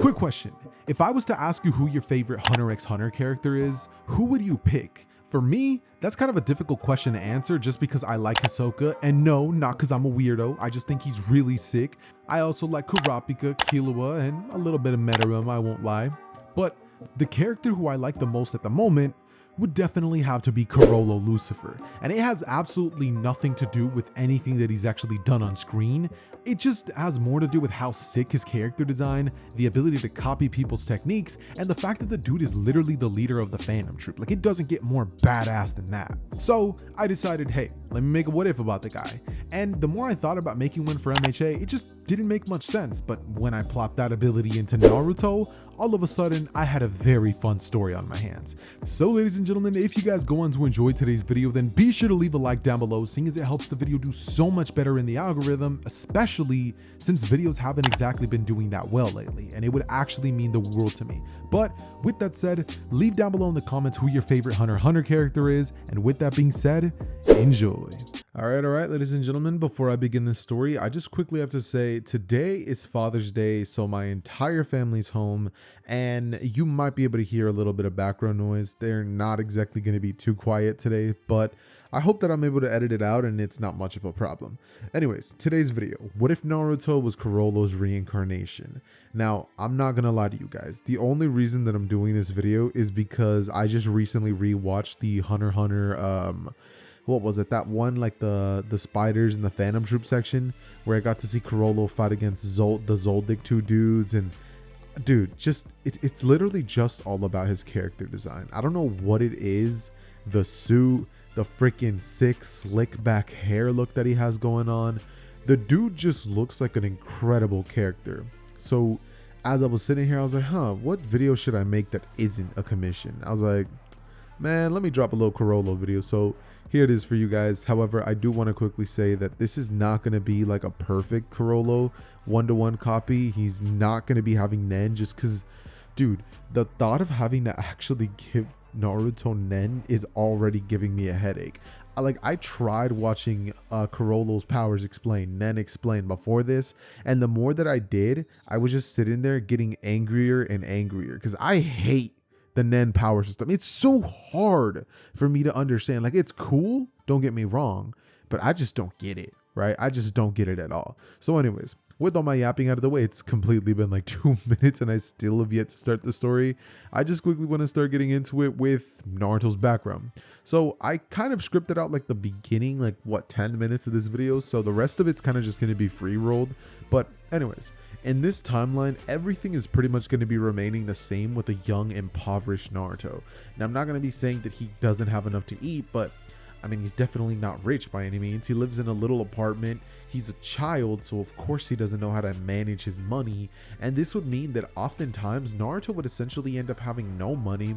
Quick question, if I was to ask you who your favorite Hunter x Hunter character is, who would you pick? For me, that's kind of a difficult question to answer just because I like Hisoka, and no, not because I'm a weirdo, I just think he's really sick. I also like Kurapika, Killua, and a little bit of Meruem, I won't lie. But the character who I like the most at the moment would definitely have to be Chrollo Lucifer, and it has absolutely nothing to do with anything that he's actually done on screen. It just has more to do with how sick his character design, the ability to copy people's techniques, and the fact that the dude is literally the leader of the fandom troop. Like, it doesn't get more badass than that. So I decided, hey, let me make a what if about the guy. And the more I thought about making one for MHA, it just didn't make much sense. But when I plopped that ability into Naruto, all of a sudden I had a very fun story on my hands. So ladies and gentlemen, if you guys go on to enjoy today's video, then be sure to leave a like down below, seeing as it helps the video do so much better in the algorithm, especially since videos haven't exactly been doing that well lately, and it would actually mean the world to me. But with that said, leave down below in the comments who your favorite Hunter x Hunter character is, and with that being said, enjoy. All right, ladies and gentlemen, before I begin this story, I just quickly have to say today is Father's Day, so my entire family's home, and you might be able to hear a little bit of background noise. They're not exactly going to be too quiet today, but I hope that I'm able to edit it out and it's not much of a problem. Anyways, today's video, what if Naruto was Chrollos Reincarnation? Now, I'm not gonna lie to you guys, the only reason that I'm doing this video is because I just recently rewatched the Hunter x Hunter, what was it, that one, like the spiders in the Phantom Troop section, where I got to see Chrollo fight against the Zoldyck 2 dudes, and dude, just it's literally just all about his character design. I don't know what it is, the suit, the freaking sick slick back hair look that he has going on. The dude just looks like an incredible character. So as I was sitting here, I was like, what video should I make that isn't a commission? I was like, man, let me drop a little Chrollo video. So here it is for you guys. However, I do want to quickly say that this is not going to be like a perfect Chrollo one-to-one copy. He's not going to be having Nen, just because, dude, the thought of having to actually give Naruto Nen is already giving me a headache. I tried watching Chrollo's powers explained, Nen explained before this, and the more that I did, I was just sitting there getting angrier and angrier because I hate the Nen power system. It's so hard for me to understand. Like, it's cool, don't get me wrong, but I just don't get it, right? I just don't get it at all. So anyways, with all my yapping out of the way, it's completely been like 2 minutes and I still have yet to start the story. I just quickly want to start getting into it with Naruto's background. So I kind of scripted out like the beginning, like what, 10 minutes of this video. So the rest of it's kind of just going to be free rolled. But anyways, in this timeline, everything is pretty much going to be remaining the same with a young, impoverished Naruto. Now, I'm not going to be saying that he doesn't have enough to eat, but I mean, he's definitely not rich by any means. He lives in a little apartment. He's a child, so of course he doesn't know how to manage his money. And this would mean that oftentimes Naruto would essentially end up having no money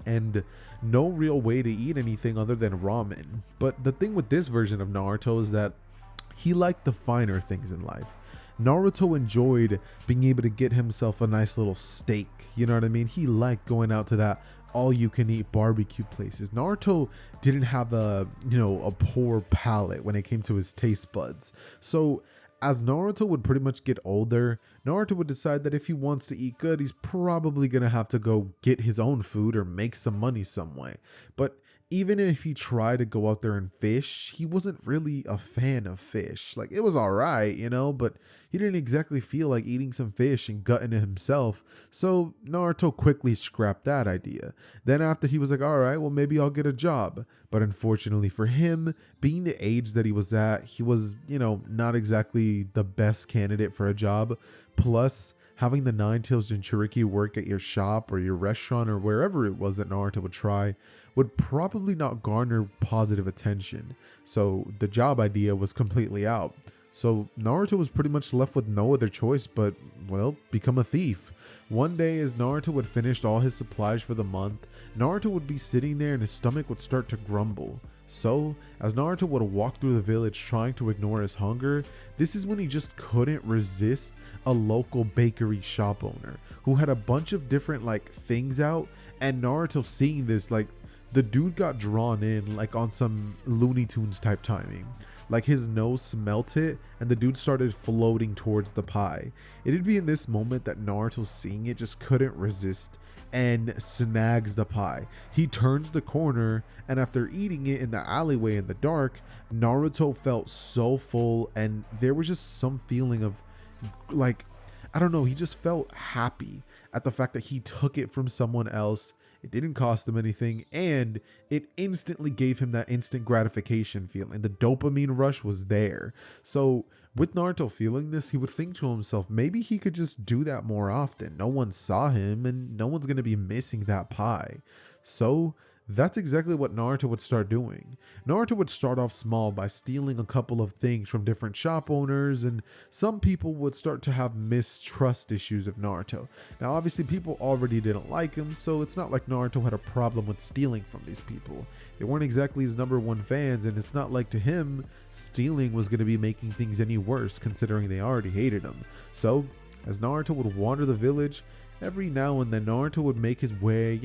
and no real way to eat anything other than ramen. But the thing with this version of Naruto is that he liked the finer things in life. Naruto enjoyed being able to get himself a nice little steak. You know what I mean? He liked going out to that all-you-can-eat barbecue places. Naruto didn't have a poor palate when it came to his taste buds. So as Naruto would pretty much get older, Naruto would decide that if he wants to eat good, he's probably gonna have to go get his own food or make some money some way. But even if he tried to go out there and fish, he wasn't really a fan of fish. Like, it was all right, but he didn't exactly feel like eating some fish and gutting it himself. So Naruto quickly scrapped that idea. Then after, he was like, all right, well, maybe I'll get a job. But unfortunately for him, being the age that he was at, he was, not exactly the best candidate for a job. Plus, having the Nine-Tails Jinchuriki work at your shop or your restaurant or wherever it was that Naruto would try would probably not garner positive attention. So the job idea was completely out. So Naruto was pretty much left with no other choice but, well, become a thief. One day, as Naruto had finished all his supplies for the month, Naruto would be sitting there and his stomach would start to grumble. So, as Naruto would walk through the village trying to ignore his hunger, this is when he just couldn't resist a local bakery shop owner who had a bunch of different things out, and Naruto seeing this, the dude got drawn in on some Looney Tunes type timing. Like his nose smelt it and the dude started floating towards the pie. It'd be in this moment that Naruto, seeing it, just couldn't resist and snags the pie. He turns the corner, and after eating it in the alleyway in the dark, Naruto felt so full, and there was just some feeling of, like, I don't know, he just felt happy at the fact that he took it from someone else. It didn't cost him anything, and it instantly gave him that instant gratification feeling. The dopamine rush was there. So with Naruto feeling this, he would think to himself, maybe he could just do that more often. No one saw him, and no one's going to be missing that pie. So that's exactly what Naruto would start doing. Naruto would start off small by stealing a couple of things from different shop owners, and some people would start to have mistrust issues of Naruto. Now obviously people already didn't like him, so it's not like Naruto had a problem with stealing from these people. They weren't exactly his #1 fans, and it's not like to him stealing was going to be making things any worse considering they already hated him. So as Naruto would wander the village, every now and then Naruto would make his way,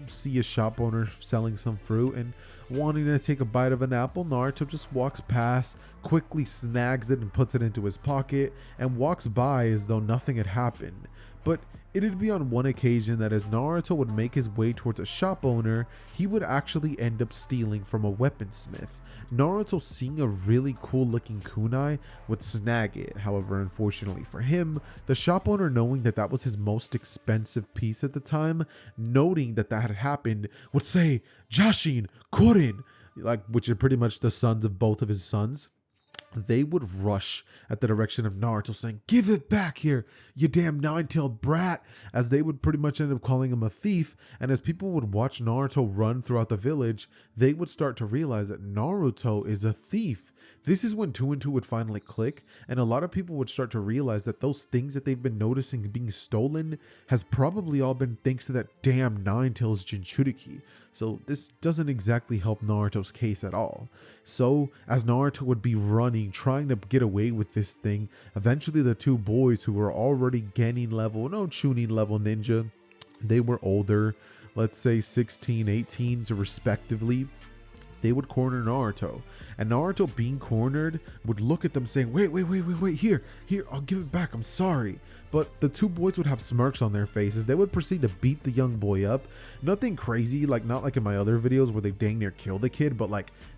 see a shop owner selling some fruit, and wanting to take a bite of an apple, Naruto just walks past, quickly snags it and puts it into his pocket, and walks by as though nothing had happened. But it'd be on one occasion that as Naruto would make his way towards a shop owner, he would actually end up stealing from a weaponsmith. Naruto, seeing a really cool looking kunai, would snag it. However, unfortunately for him, the shop owner, knowing that that was his most expensive piece at the time, noting that that had happened, would say, "Jashin, Korin," which are pretty much the sons of both of his sons. They would rush at the direction of Naruto, saying, "Give it back here, you damn nine-tailed brat," as they would pretty much end up calling him a thief. And as people would watch Naruto run throughout the village, they would start to realize that Naruto is a thief. This is when 2 and 2 would finally click, and a lot of people would start to realize that those things that they've been noticing being stolen has probably all been thanks to that damn Nine-Tails Jinchuriki. So this doesn't exactly help Naruto's case at all. So as Naruto would be running, trying to get away with this thing, eventually the 2 boys who were already Genin level, no Chunin level ninja, they were older, let's say 16, 18 respectively, they would corner Naruto, and Naruto, being cornered, would look at them saying, wait, here, I'll give it back, I'm sorry. But the 2 boys would have smirks on their faces. They would proceed to beat the young boy up. Nothing crazy, not like in my other videos where they dang near kill the kid, but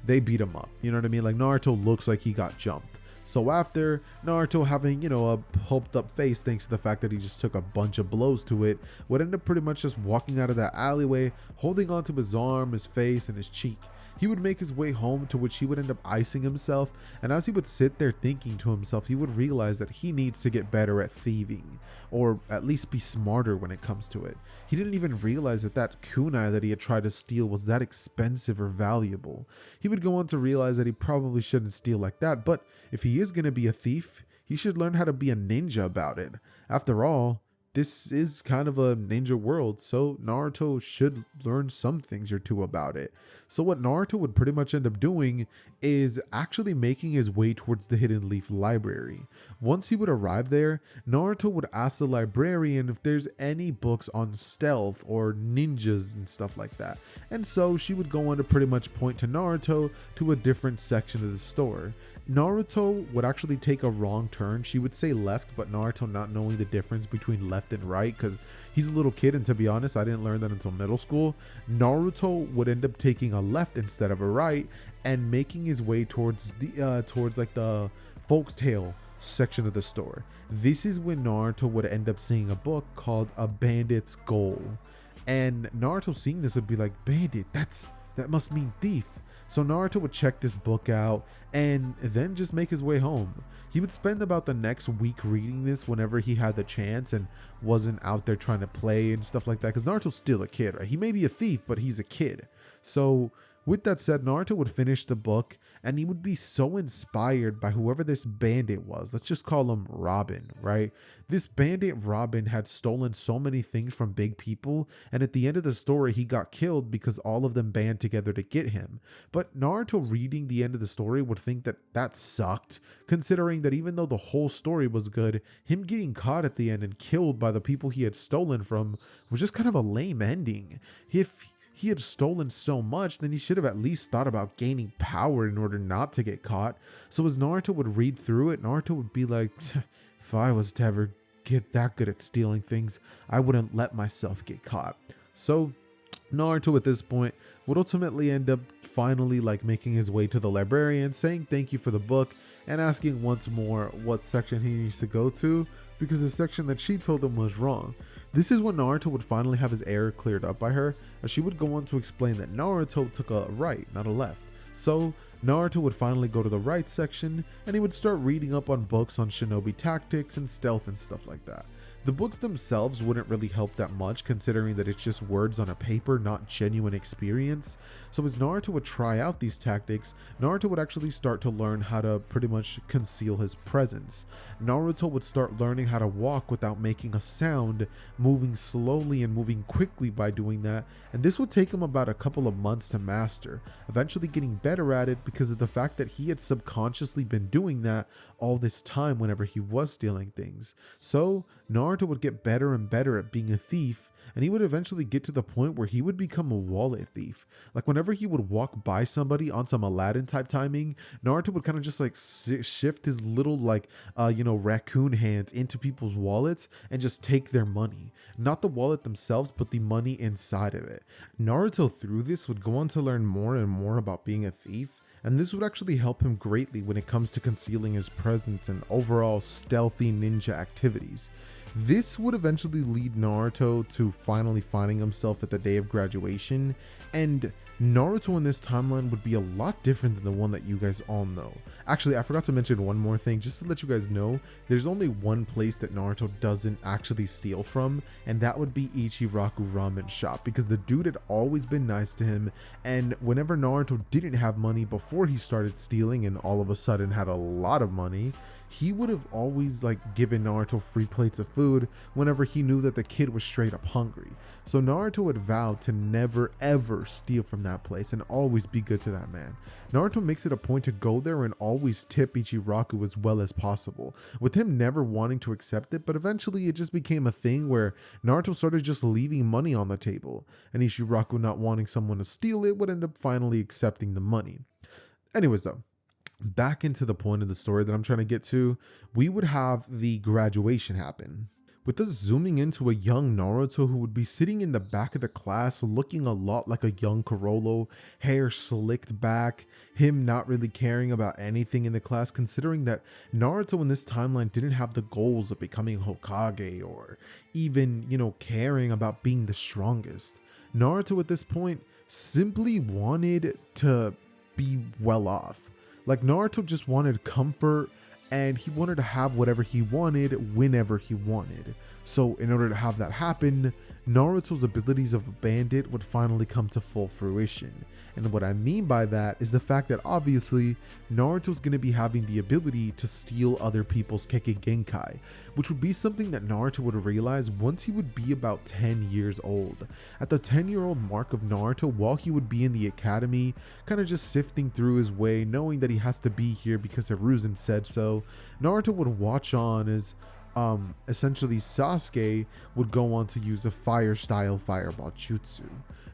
they beat him up. You know what I mean? Naruto looks like he got jumped. So after, Naruto, having, a pulped up face thanks to the fact that he just took a bunch of blows to it, would end up pretty much just walking out of that alleyway, holding onto his arm, his face, and his cheek. He would make his way home, to which he would end up icing himself, and as he would sit there thinking to himself, he would realize that he needs to get better at thieving, or at least be smarter when it comes to it. He didn't even realize that that kunai that he had tried to steal was that expensive or valuable. He would go on to realize that he probably shouldn't steal like that, but if he is going to be a thief, he should learn how to be a ninja about it. After all, this is kind of a ninja world, so Naruto should learn some things or two about it. So what Naruto would pretty much end up doing is actually making his way towards the Hidden Leaf Library. Once he would arrive there, Naruto would ask the librarian if there's any books on stealth or ninjas and stuff like that. And so she would go on to pretty much point to Naruto to a different section of the store. Naruto would actually take a wrong turn. She would say left, but Naruto, not knowing the difference between left and right, because he's a little kid, and to be honest, I didn't learn that until middle school, Naruto would end up taking a left instead of a right and making his way towards the the folktale section of the store. This is when Naruto would end up seeing a book called A Bandit's Goal, and Naruto, seeing this, would be like, "Bandit, that must mean thief." So Naruto would check this book out and then just make his way home. He would spend about the next week reading this whenever he had the chance and wasn't out there trying to play and stuff like that, because Naruto's still a kid, right? He may be a thief, but he's a kid. So with that said, Naruto would finish the book, and he would be so inspired by whoever this bandit was. Let's just call him Robin, right? This bandit Robin had stolen so many things from big people, and at the end of the story, he got killed because all of them band together to get him. But Naruto, reading the end of the story, would think that that sucked, considering that even though the whole story was good, him getting caught at the end and killed by the people he had stolen from was just kind of a lame ending. If he had stolen so much, then he should have at least thought about gaining power in order not to get caught. So as Naruto would read through it, Naruto would be like, if I was to ever get that good at stealing things, I wouldn't let myself get caught. So Naruto at this point would ultimately end up finally like making his way to the librarian, saying thank you for the book and asking once more what section he needs to go to, because the section that she told him was wrong. This is when Naruto would finally have his error cleared up by her, as she would go on to explain that Naruto took a right, not a left. So Naruto would finally go to the right section, and he would start reading up on books on shinobi tactics and stealth and stuff like that. The books themselves wouldn't really help that much, considering that it's just words on a paper, not genuine experience. So as Naruto would try out these tactics, Naruto would actually start to learn how to pretty much conceal his presence. Naruto would start learning how to walk without making a sound, moving slowly and moving quickly by doing that, and this would take him about a couple of months to master, eventually getting better at it because of the fact that he had subconsciously been doing that all this time whenever he was stealing things. So Naruto would get better and better at being a thief, and he would eventually get to the point where he would become a wallet thief. Like whenever he would walk by somebody on some Aladdin type timing, Naruto would kind of just like shift his little like raccoon hands into people's wallets and just take their money. Not the wallet themselves, but the money inside of it. Naruto through this would go on to learn more and more about being a thief, and this would actually help him greatly when it comes to concealing his presence and overall stealthy ninja activities. This would eventually lead Naruto to finally finding himself at the day of graduation, and Naruto in this timeline would be a lot different than the one that you guys all know. Actually, I forgot to mention one more thing, just to let you guys know, there's only one place that Naruto doesn't actually steal from, and that would be Ichiraku Ramen Shop, because the dude had always been nice to him, and whenever Naruto didn't have money before he started stealing and all of a sudden had a lot of money, he would have always like given Naruto free plates of food whenever he knew that the kid was straight up hungry. So Naruto had vowed to never ever steal from that place and always be good to that man. Naruto makes it a point to go there and always tip Ichiraku as well as possible, with him never wanting to accept it, but eventually it just became a thing where Naruto started just leaving money on the table, and Ichiraku, not wanting someone to steal it, would end up finally accepting the money. Anyways though, back into the point of the story that I'm trying to get to, we would have the graduation happen, with us zooming into a young Naruto who would be sitting in the back of the class looking a lot like a young Chrollo, hair slicked back, him not really caring about anything in the class, considering that Naruto in this timeline didn't have the goals of becoming Hokage or even, caring about being the strongest. Naruto at this point simply wanted to be well off. Like Naruto just wanted comfort, and he wanted to have whatever he wanted whenever he wanted. So in order to have that happen, Naruto's abilities of a bandit would finally come to full fruition. And what I mean by that is the fact that obviously Naruto's going to be having the ability to steal other people's Kekkei Genkai, which would be something that Naruto would realize once he would be about 10 years old. At the 10-year-old mark of Naruto, while he would be in the academy, kind of just sifting through his way, knowing that he has to be here because Hiruzen said so, Naruto would watch on as essentially Sasuke would go on to use a fire style fireball jutsu.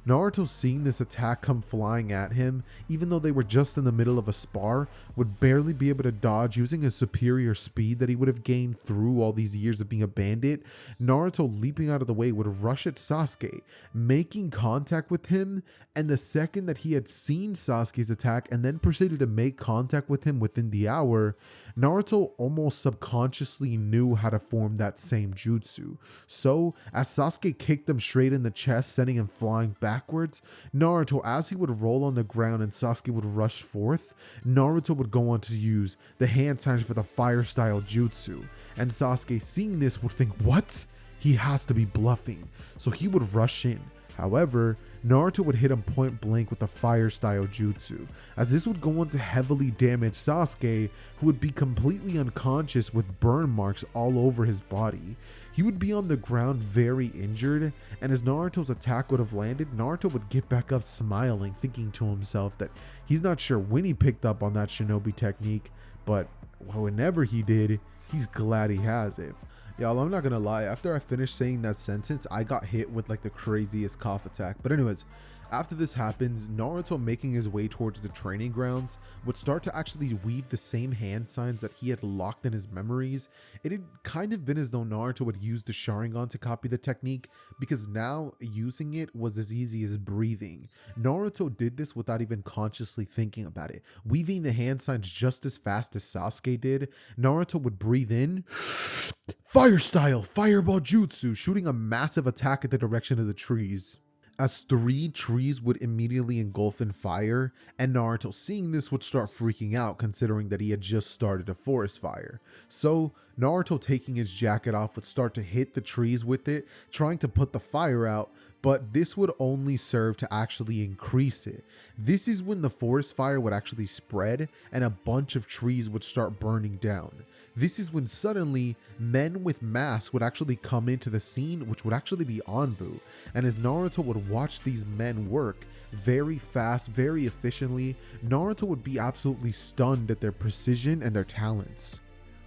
Naruto, seeing this attack come flying at him, even though they were just in the middle of a spar, would barely be able to dodge using his superior speed that he would have gained through all these years of being a bandit. Naruto, leaping out of the way, would rush at Sasuke, making contact with him, and the second that he had seen Sasuke's attack and then proceeded to make contact with him within the hour, Naruto almost subconsciously knew how to form that same jutsu. So, as Sasuke kicked him straight in the chest, sending him flying backwards, Naruto, as he would roll on the ground and Sasuke would rush forth, Naruto would go on to use the hand signs for the fire style jutsu. And Sasuke, seeing this, would think, what? He has to be bluffing. So he would rush in. However, Naruto would hit him point blank with the fire style jutsu, as this would go on to heavily damage Sasuke, who would be completely unconscious with burn marks all over his body. He would be on the ground very injured, and as Naruto's attack would have landed, Naruto would get back up smiling, thinking to himself that he's not sure when he picked up on that shinobi technique, but whenever he did, he's glad he has it. Y'all, I'm not gonna lie, after I finished saying that sentence, I got hit with like the craziest cough attack. But anyways, After this happens, Naruto, making his way towards the training grounds, would start to actually weave the same hand signs that he had locked in his memories. It had kind of been as though Naruto would use the Sharingan to copy the technique, because now using it was as easy as breathing. Naruto did this without even consciously thinking about it, weaving the hand signs just as fast as Sasuke did. Naruto would breathe in, fire style, fireball jutsu, shooting a massive attack at the direction of the trees, as 3 trees would immediately engulf in fire, and Naruto, seeing this, would start freaking out, considering that he had just started a forest fire. So Naruto, taking his jacket off, would start to hit the trees with it, trying to put the fire out, but this would only serve to actually increase it. This is when the forest fire would actually spread and a bunch of trees would start burning down. This is when suddenly men with masks would actually come into the scene, which would actually be Anbu. And as Naruto would watch these men work very fast, very efficiently, Naruto would be absolutely stunned at their precision and their talents.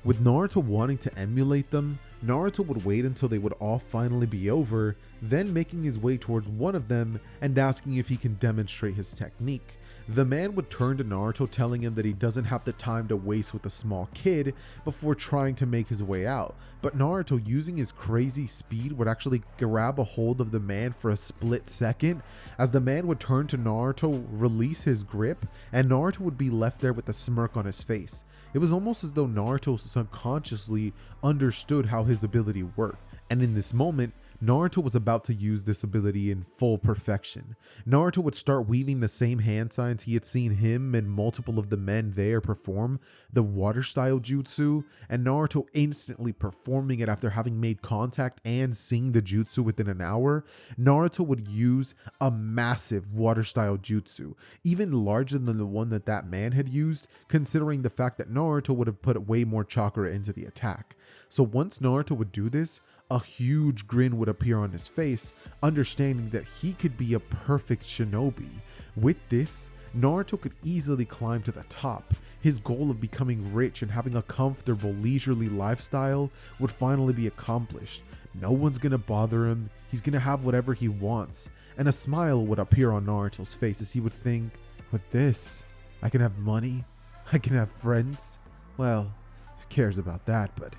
With Naruto wanting to emulate them, Naruto would wait until they would all finally be over, then making his way towards one of them and asking if he can demonstrate his technique. The man would turn to Naruto, telling him that he doesn't have the time to waste with a small kid, before trying to make his way out. But Naruto, using his crazy speed, would actually grab a hold of the man for a split second, as the man would turn to Naruto, release his grip, and Naruto would be left there with a smirk on his face. It was almost as though Naruto subconsciously understood how his ability worked, and in this moment, Naruto was about to use this ability in full perfection. Naruto would start weaving the same hand signs he had seen him and multiple of the men there perform, the water style jutsu, and Naruto instantly performing it after having made contact and seeing the jutsu within an hour. Naruto would use a massive water style jutsu, even larger than the one that that man had used, considering the fact that Naruto would have put way more chakra into the attack. So once Naruto would do this, a huge grin would appear on his face, understanding that he could be a perfect shinobi. With this, Naruto could easily climb to the top. His goal of becoming rich and having a comfortable, leisurely lifestyle would finally be accomplished. No one's gonna bother him, he's gonna have whatever he wants, and a smile would appear on Naruto's face as he would think, with this, I can have money, I can have friends. Well, who cares about that, but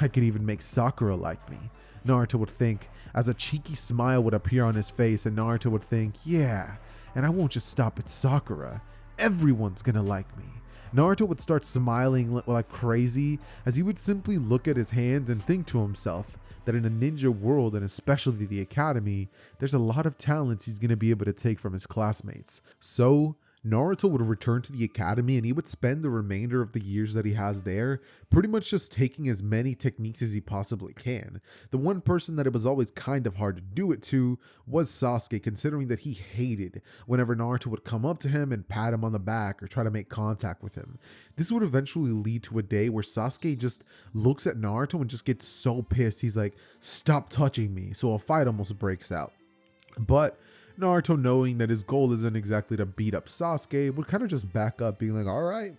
I could even make Sakura like me, Naruto would think, as a cheeky smile would appear on his face, and Naruto would think, yeah, and I won't just stop at Sakura, everyone's gonna like me. Naruto would start smiling like crazy, as he would simply look at his hands and think to himself that in a ninja world, and especially the academy, there's a lot of talents he's gonna be able to take from his classmates. So Naruto would return to the academy, and he would spend the remainder of the years that he has there pretty much just taking as many techniques as he possibly can. The one person that it was always kind of hard to do it to was Sasuke, considering that he hated whenever Naruto would come up to him and pat him on the back or try to make contact with him. This would eventually lead to a day where Sasuke just looks at Naruto and just gets so pissed, he's like, stop touching me, so a fight almost breaks out. But Naruto, knowing that his goal isn't exactly to beat up Sasuke, would kind of just back up, being like, alright,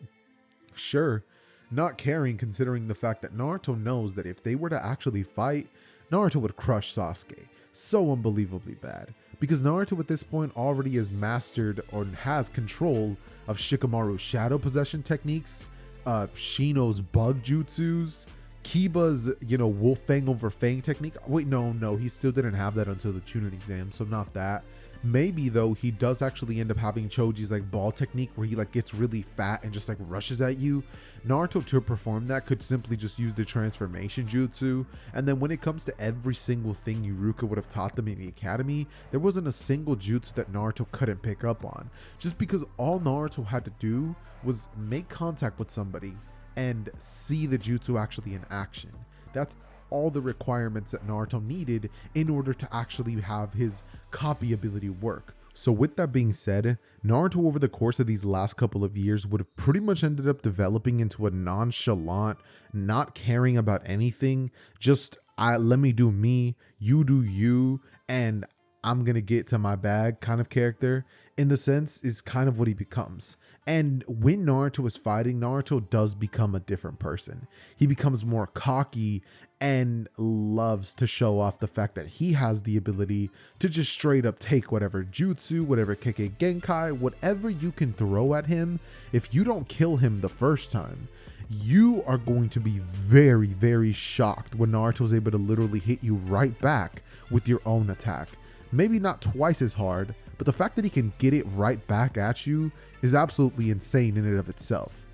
sure, not caring, considering the fact that Naruto knows that if they were to actually fight, Naruto would crush Sasuke so unbelievably bad, because Naruto at this point already has mastered or has control of Shikamaru's shadow possession techniques, Shino's bug jutsus, Kiba's, wolf fang over fang technique. Wait, no, he still didn't have that until the Chunin exam, so not that. Maybe though, he does actually end up having Choji's ball technique, where he gets really fat and just rushes at you. Naruto, to perform that, could simply just use the transformation jutsu. And then when it comes to every single thing Iruka would have taught them in the academy, there wasn't a single jutsu that Naruto couldn't pick up on, just because all Naruto had to do was make contact with somebody and see the jutsu actually in action. That's all the requirements that Naruto needed in order to actually have his copy ability work. So with that being said, Naruto over the course of these last couple of years would have pretty much ended up developing into a nonchalant, not caring about anything, just let me do me, you do you, and I'm gonna get to my bag kind of character, in the sense, is kind of what he becomes. And when Naruto is fighting, Naruto does become a different person. He becomes more cocky and loves to show off the fact that he has the ability to just straight up take whatever jutsu, whatever Kekkei Genkai, whatever you can throw at him. If you don't kill him the first time, you are going to be very, very shocked when Naruto is able to literally hit you right back with your own attack. Maybe not twice as hard, but the fact that he can get it right back at you is absolutely insane in and of itself.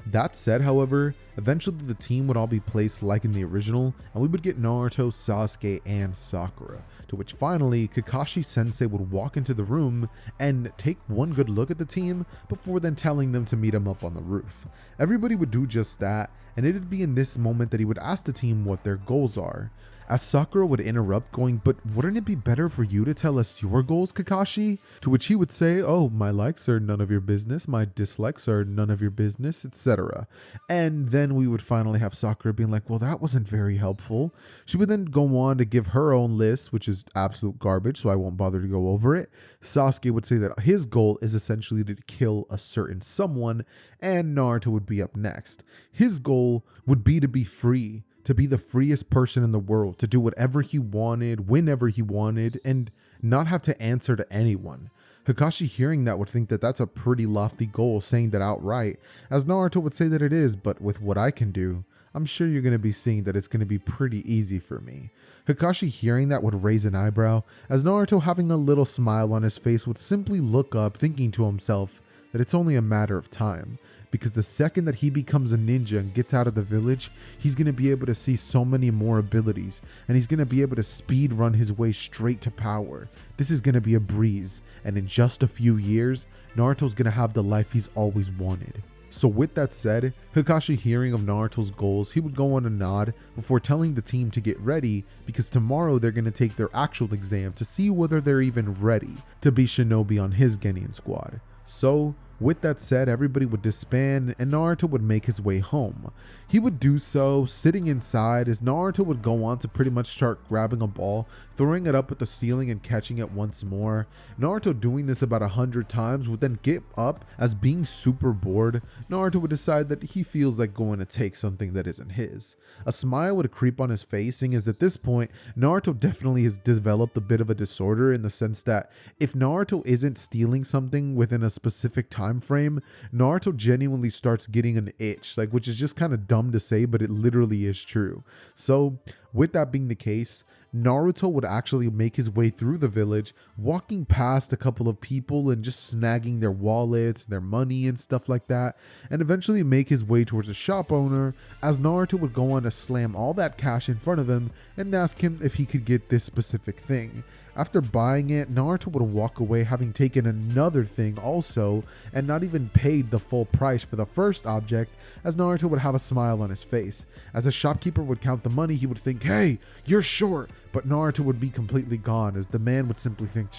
That said, however, eventually the team would all be placed like in the original, and we would get Naruto, Sasuke, and Sakura, to which finally Kakashi Sensei would walk into the room and take one good look at the team before then telling them to meet him up on the roof. Everybody would do just that, and it'd be in this moment that he would ask the team what their goals are. As Sakura would interrupt going, "But wouldn't it be better for you to tell us your goals, Kakashi?" To which he would say, "Oh, my likes are none of your business, my dislikes are none of your business, etc." And then we would finally have Sakura being like, "Well, that wasn't very helpful." She would then go on to give her own list, which is absolute garbage, so I won't bother to go over it. Sasuke would say that his goal is essentially to kill a certain someone, and Naruto would be up next. His goal would be to be free, to be the freest person in the world, to do whatever he wanted, whenever he wanted, and not have to answer to anyone. Kakashi hearing that would think that that's a pretty lofty goal, saying that outright, as Naruto would say that it is, but with what I can do, I'm sure you're going to be seeing that it's going to be pretty easy for me. Kakashi hearing that would raise an eyebrow, as Naruto, having a little smile on his face, would simply look up, thinking to himself that it's only a matter of time. Because the second that he becomes a ninja and gets out of the village, he's going to be able to see so many more abilities, and he's going to be able to speed run his way straight to power. This is going to be a breeze, and in just a few years, Naruto's going to have the life he's always wanted. So with that said, Kakashi hearing of Naruto's goals, he would go on a nod before telling the team to get ready, because tomorrow they're going to take their actual exam to see whether they're even ready to be shinobi on his Genin squad. So with that said, everybody would disband and Naruto would make his way home. He would do so sitting inside, as Naruto would go on to pretty much start grabbing a ball, throwing it up at the ceiling and catching it once more. Naruto doing this about 100 times would then get up, as being super bored, Naruto would decide that he feels like going to take something that isn't his. A smile would creep on his face, seeing as at this point, Naruto definitely has developed a bit of a disorder, in the sense that if Naruto isn't stealing something within a specific time frame, Naruto genuinely starts getting an itch, which is just kind of dumb to say, but it literally is true. So with that being the case, Naruto would actually make his way through the village, walking past a couple of people and just snagging their wallets, their money and stuff like that, and eventually make his way towards a shop owner, as Naruto would go on to slam all that cash in front of him and ask him if he could get this specific thing. After buying it, Naruto would walk away having taken another thing also, and not even paid the full price for the first object, as Naruto would have a smile on his face. As the shopkeeper would count the money, he would think, "Hey, you're short," but Naruto would be completely gone, as the man would simply think,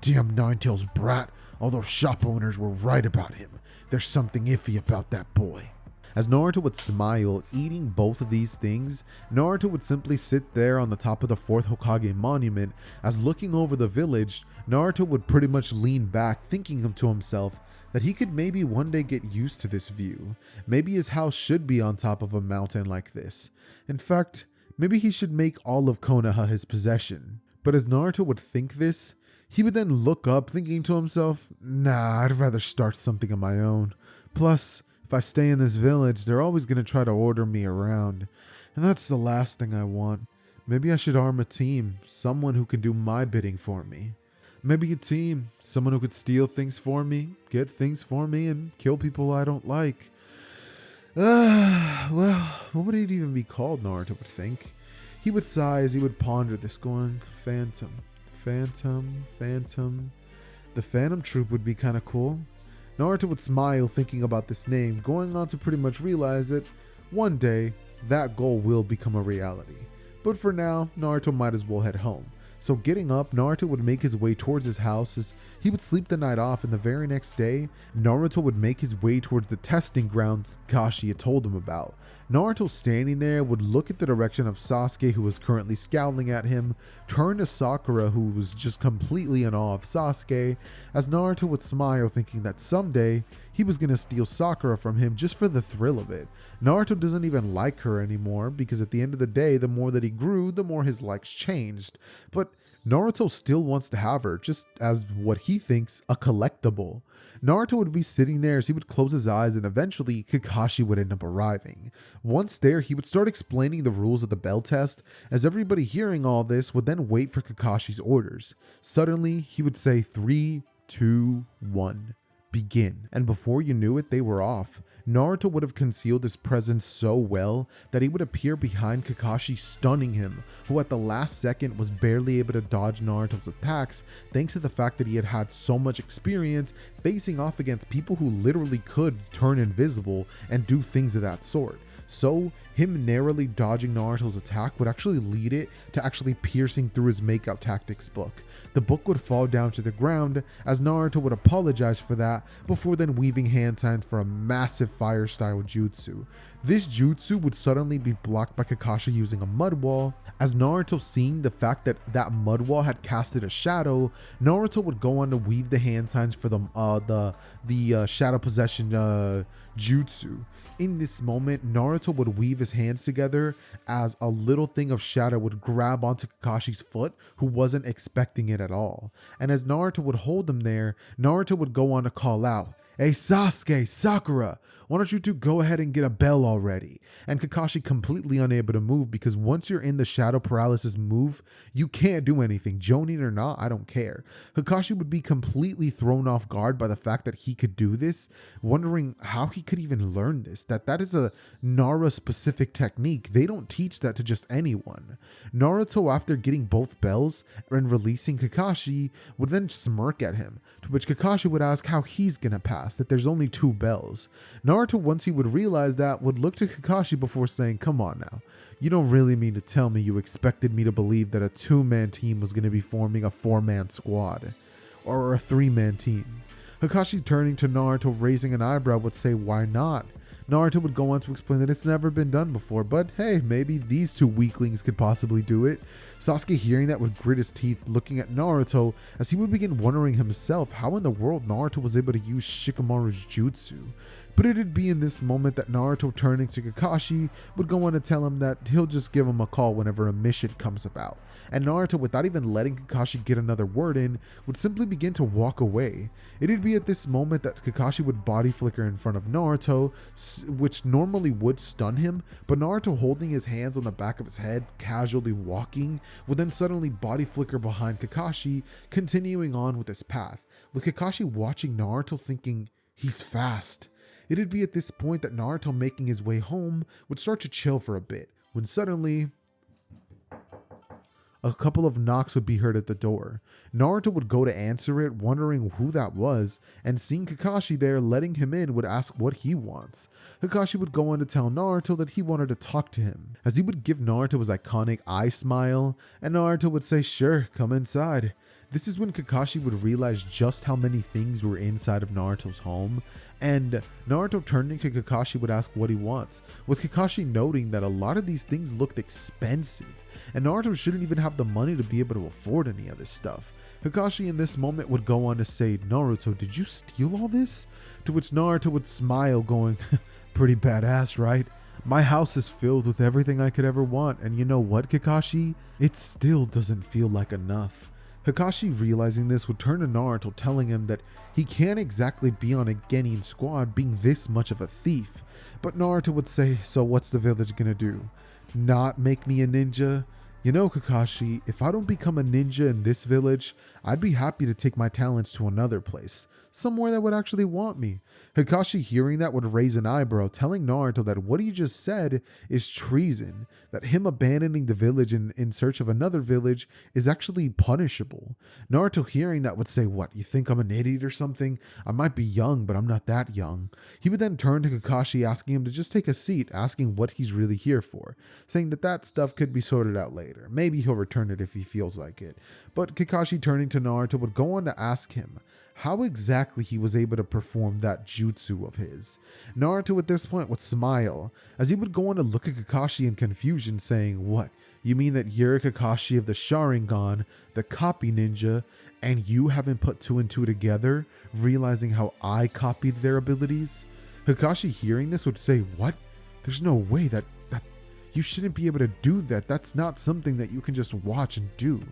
"Damn Nine-Tails brat, all those shop owners were right about him. There's something iffy about that boy." As Naruto would smile, eating both of these things, Naruto would simply sit there on the top of the 4th Hokage monument, as looking over the village, Naruto would pretty much lean back, thinking to himself that he could maybe one day get used to this view. Maybe his house should be on top of a mountain like this. In fact, maybe he should make all of Konoha his possession. But as Naruto would think this, he would then look up, thinking to himself, "Nah, I'd rather start something of my own. Plus, if I stay in this village, they're always going to try to order me around, and that's the last thing I want. Maybe I should arm a team, someone who can do my bidding for me. Maybe a team, someone who could steal things for me, get things for me, and kill people I don't like. Well, what would it even be called?" Naruto would think. He would sigh as he would ponder this, going, Phantom. The Phantom Troop would be kind of cool. Naruto would smile thinking about this name, going on to pretty much realize that one day that goal will become a reality. But for now, Naruto might as well head home. So getting up, Naruto would make his way towards his house, as he would sleep the night off, and the very next day, Naruto would make his way towards the testing grounds Kakashi had told him about. Naruto standing there would look at the direction of Sasuke, who was currently scowling at him, turn to Sakura, who was just completely in awe of Sasuke, as Naruto would smile, thinking that someday he was going to steal Sakura from him just for the thrill of it. Naruto doesn't even like her anymore, because at the end of the day, the more that he grew, the more his likes changed. But Naruto still wants to have her, just as what he thinks a collectible. Naruto would be sitting there as he would close his eyes, and eventually Kakashi would end up arriving. Once there, he would start explaining the rules of the bell test, as everybody hearing all this would then wait for Kakashi's orders. Suddenly, he would say 3, 2, 1. Begin. And before you knew it, they were off. Naruto would have concealed his presence so well that he would appear behind Kakashi, stunning him, who at the last second was barely able to dodge Naruto's attacks thanks to the fact that he had had so much experience facing off against people who literally could turn invisible and do things of that sort. So him narrowly dodging Naruto's attack would actually lead it to actually piercing through his makeout tactics book. The book would fall down to the ground as Naruto would apologize for that before then weaving hand signs for a massive fire style jutsu. This jutsu would suddenly be blocked by Kakashi using a mud wall. As Naruto seeing the fact that that mud wall had casted a shadow, Naruto would go on to weave the hand signs for the shadow possession jutsu. In this moment, Naruto would weave his hands together as a little thing of shadow would grab onto Kakashi's foot, who wasn't expecting it at all. And as Naruto would hold him there, Naruto would go on to call out, "Hey Sasuke, Sakura, why don't you two go ahead and get a bell already?" And Kakashi completely unable to move, because once you're in the shadow paralysis move, you can't do anything. Jonin or not, I don't care. Kakashi would be completely thrown off guard by the fact that he could do this, wondering how he could even learn this, that is a Nara specific technique. They don't teach that to just anyone. Naruto, after getting both bells and releasing Kakashi, would then smirk at him, to which Kakashi would ask how he's gonna pass, that there's only 2 bells. Naruto, once he would realize that, would look to Kakashi before saying, "Come on now, you don't really mean to tell me you expected me to believe that a 2-man team was going to be forming a 4-man squad, or a 3-man team?" Kakashi, turning to Naruto, raising an eyebrow, would say, "Why not?" Naruto would go on to explain that it's never been done before, but hey, maybe these 2 weaklings could possibly do it. Sasuke, hearing that, would grit his teeth, looking at Naruto, as he would begin wondering himself how in the world Naruto was able to use Shikamaru's jutsu. But it'd be in this moment that Naruto, turning to Kakashi, would go on to tell him that he'll just give him a call whenever a mission comes about. And Naruto, without even letting Kakashi get another word in, would simply begin to walk away. It'd be at this moment that Kakashi would body flicker in front of Naruto, which normally would stun him, but Naruto, holding his hands on the back of his head, casually walking, would then suddenly body flicker behind Kakashi, continuing on with his path, with Kakashi watching Naruto thinking, he's fast. It'd be at this point that Naruto, making his way home, would start to chill for a bit, when suddenly a couple of knocks would be heard at the door. Naruto would go to answer it, wondering who that was, and seeing Kakashi there, letting him in, would ask what he wants. Kakashi would go on to tell Naruto that he wanted to talk to him, as he would give Naruto his iconic eye smile, and Naruto would say, "Sure, come inside." This is when Kakashi would realize just how many things were inside of Naruto's home, and Naruto, turning to Kakashi, would ask what he wants, with Kakashi noting that a lot of these things looked expensive, and Naruto shouldn't even have the money to be able to afford any of this stuff. Kakashi in this moment would go on to say, "Naruto, did you steal all this?" To which Naruto would smile, going, "Pretty badass, right? My house is filled with everything I could ever want, and you know what, Kakashi? It still doesn't feel like enough." Kakashi, realizing this, would turn to Naruto, telling him that he can't exactly be on a Genin squad being this much of a thief. But Naruto would say, "So what's the village gonna do? Not make me a ninja? You know, Kakashi, if I don't become a ninja in this village, I'd be happy to take my talents to another place, somewhere that would actually want me." Kakashi, hearing that, would raise an eyebrow, telling Naruto that what he just said is treason, that him abandoning the village in search of another village is actually punishable. Naruto, hearing that, would say, "What, you think I'm an idiot or something? I might be young, but I'm not that young." He would then turn to Kakashi, asking him to just take a seat, asking what he's really here for, saying that stuff could be sorted out later. Maybe he'll return it if he feels like it. But Kakashi, turning to Naruto, would go on to ask him, how exactly exactly he was able to perform that jutsu of his. Naruto at this point would smile as he would go on to look at Kakashi in confusion, saying, "What? You mean that you're Kakashi of the Sharingan, the copy ninja, and you haven't put two and two together, realizing how I copied their abilities?" Kakashi hearing this would say, "What? There's no way that you shouldn't be able to do that. That's not something that you can just watch and do."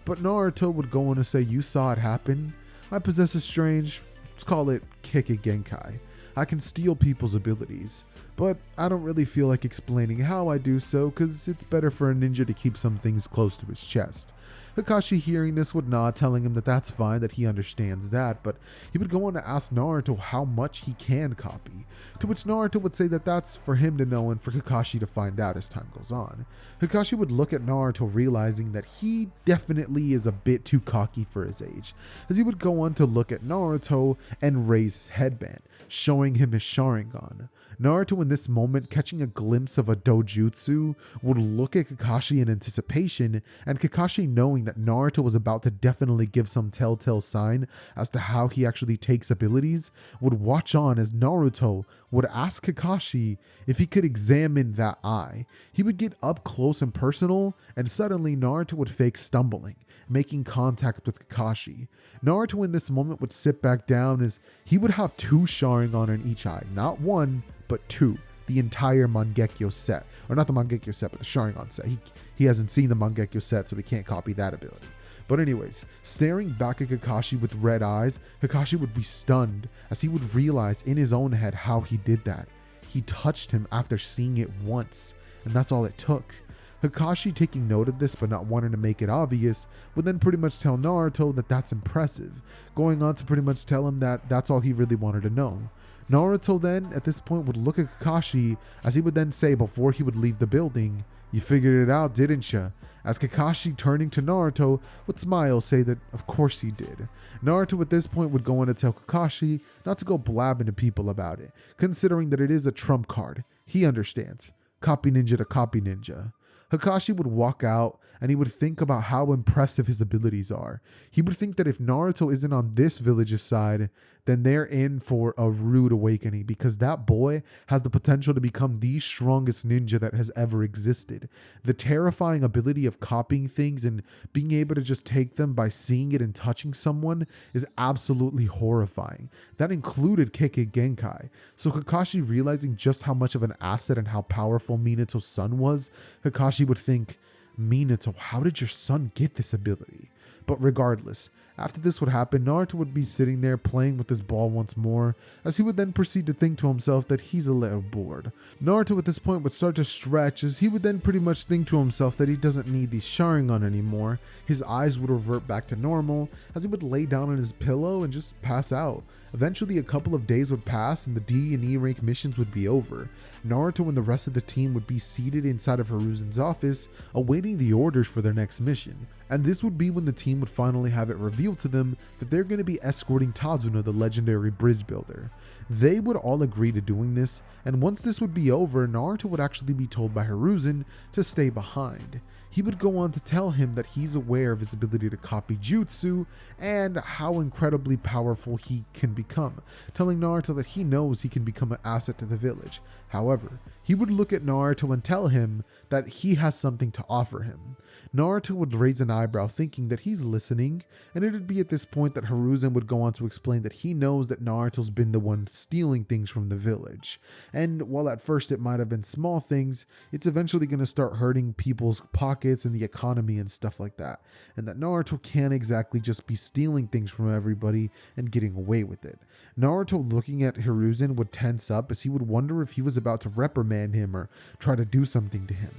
But Naruto would go on to say, "You saw it happen. I possess a strange, let's call it Keke Genkai. I can steal people's abilities, but I don't really feel like explaining how I do so because it's better for a ninja to keep some things close to his chest." Kakashi hearing this would nod, telling him that that's fine, that he understands that, but he would go on to ask Naruto how much he can copy, to which Naruto would say that that's for him to know and for Kakashi to find out as time goes on. Kakashi would look at Naruto, realizing that he definitely is a bit too cocky for his age, as he would go on to look at Naruto and raise his headband, showing him his Sharingan. Naruto in this moment, catching a glimpse of a dojutsu, would look at Kakashi in anticipation, and Kakashi knowing that Naruto was about to definitely give some telltale sign as to how he actually takes abilities, would watch on as Naruto would ask Kakashi if he could examine that eye. He would get up close and personal, and suddenly Naruto would fake stumbling, making contact with Kakashi. Naruto in this moment would sit back down as he would have two Sharingan in each eye, not one, but two, the entire Mangekyo set. Or not the Mangekyo set, but the Sharingan set. He hasn't seen the Mangekyo set, so he can't copy that ability. But anyways, staring back at Kakashi with red eyes, Kakashi would be stunned as he would realize in his own head how he did that. He touched him after seeing it once, and that's all it took. Kakashi, taking note of this but not wanting to make it obvious, would then pretty much tell Naruto that that's impressive, going on to pretty much tell him that that's all he really wanted to know. Naruto then, at this point, would look at Kakashi as he would then say before he would leave the building, "You figured it out, didn't ya?" As Kakashi, turning to Naruto, would smile, say that of course he did. Naruto at this point would go on to tell Kakashi not to go blabbing to people about it, considering that it is a trump card. He understands. Copy ninja to copy ninja. Kakashi would walk out and he would think about how impressive his abilities are. He would think that if Naruto isn't on this village's side, then they're in for a rude awakening, because that boy has the potential to become the strongest ninja that has ever existed. The terrifying ability of copying things and being able to just take them by seeing it and touching someone is absolutely horrifying. That included Keke Genkai. So Kakashi, realizing just how much of an asset and how powerful Minato's son was, Kakashi would think, "Minato, how did your son get this ability?" But regardless, after this would happen, Naruto would be sitting there playing with his ball once more, as he would then proceed to think to himself that he's a little bored. Naruto at this point would start to stretch, as he would then pretty much think to himself that he doesn't need the Sharingan anymore. His eyes would revert back to normal, as he would lay down on his pillow and just pass out. Eventually, a couple of days would pass and the D and E rank missions would be over. Naruto and the rest of the team would be seated inside of Hiruzen's office, awaiting the orders for their next mission. And this would be when the team would finally have it revealed to them that they're going to be escorting Tazuna, the legendary bridge builder. They would all agree to doing this, and once this would be over, Naruto would actually be told by Hiruzen to stay behind. He would go on to tell him that he's aware of his ability to copy jutsu and how incredibly powerful he can become, telling Naruto that he knows he can become an asset to the village. However, he would look at Naruto and tell him that he has something to offer him. Naruto would raise an eyebrow, thinking that he's listening, and it would be at this point that Hiruzen would go on to explain that he knows that Naruto's been the one stealing things from the village. And while at first it might have been small things, it's eventually going to start hurting people's pockets and the economy and stuff like that. And that Naruto can't exactly just be stealing things from everybody and getting away with it. Naruto, looking at Hiruzen, would tense up as he would wonder if he was about to reprimand him or try to do something to him.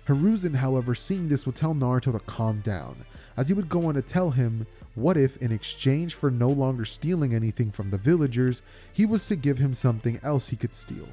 Hiruzen, however, seeing this, would tell Naruto to calm down, as he would go on to tell him what if, in exchange for no longer stealing anything from the villagers, he was to give him something else he could steal.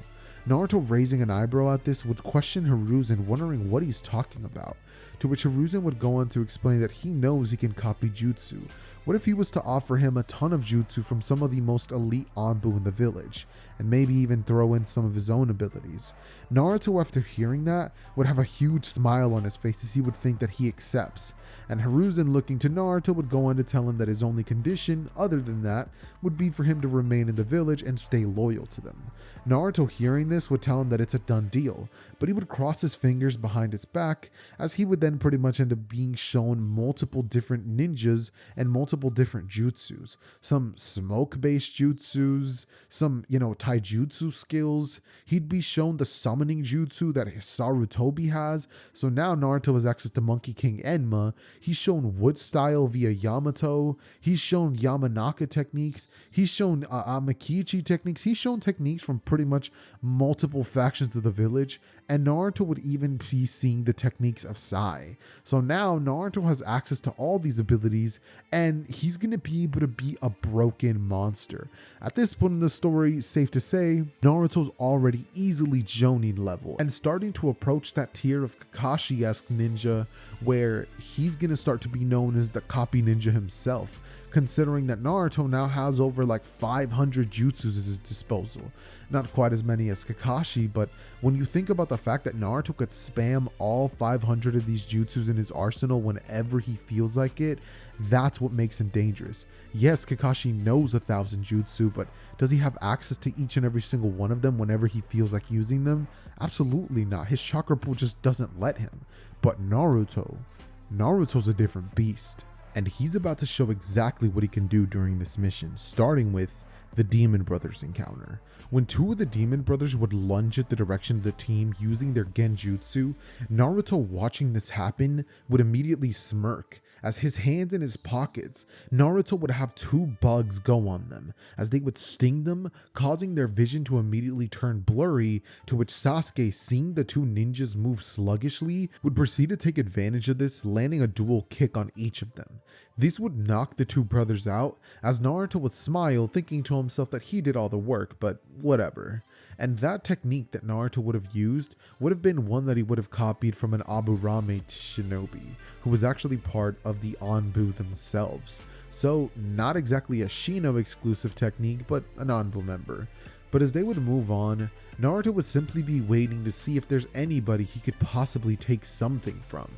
Naruto, raising an eyebrow at this, would question Hiruzen, wondering what he's talking about, to which Hiruzen would go on to explain that he knows he can copy jutsu. What if he was to offer him a ton of jutsu from some of the most elite Anbu in the village, and maybe even throw in some of his own abilities? Naruto, after hearing that, would have a huge smile on his face as he would think that he accepts, and Hiruzen, looking to Naruto, would go on to tell him that his only condition, other than that, would be for him to remain in the village and stay loyal to them. Naruto, hearing this, would tell him that it's a done deal, but he would cross his fingers behind his back, as he would then pretty much end up being shown multiple different ninjas and multiple different jutsus. Some smoke-based jutsus, some, taijutsu skills. He'd be shown the summoning jutsu that Sarutobi has, so now Naruto has access to Monkey King Enma. He's shown wood style via Yamato. He's shown Yamanaka techniques. He's shown Amakichi techniques. He's shown techniques from pretty much multiple factions of the village, and Naruto would even be seeing the techniques of Sai. So now Naruto has access to all these abilities, and he's going to be able to be a broken monster. At this point in the story, safe to say, Naruto's already easily Jonin level, and starting to approach that tier of Kakashi-esque ninja, where he's going to start to be known as the copy ninja himself, considering that Naruto now has over like 500 jutsus at his disposal. Not quite as many as Kakashi, but when you think about the fact that Naruto could spam all 500 of these jutsus in his arsenal whenever he feels like it, that's what makes him dangerous. Yes, Kakashi knows 1,000 jutsu, but does he have access to each and every single one of them whenever he feels like using them? Absolutely not. His chakra pool just doesn't let him. But Naruto's a different beast, and he's about to show exactly what he can do during this mission, starting with the Demon Brothers encounter. When two of the Demon Brothers would lunge at the direction of the team using their genjutsu, Naruto, watching this happen, would immediately smirk, as his hands in his pockets, Naruto would have two bugs go on them, as they would sting them, causing their vision to immediately turn blurry, to which Sasuke, seeing the two ninjas move sluggishly, would proceed to take advantage of this, landing a dual kick on each of them. This would knock the two brothers out, as Naruto would smile, thinking to himself that he did all the work, but whatever. And that technique that Naruto would have used would have been one that he would have copied from an Aburame shinobi, who was actually part of the Anbu themselves. So not exactly a Shino exclusive technique, but an Anbu member. But as they would move on, Naruto would simply be waiting to see if there's anybody he could possibly take something from.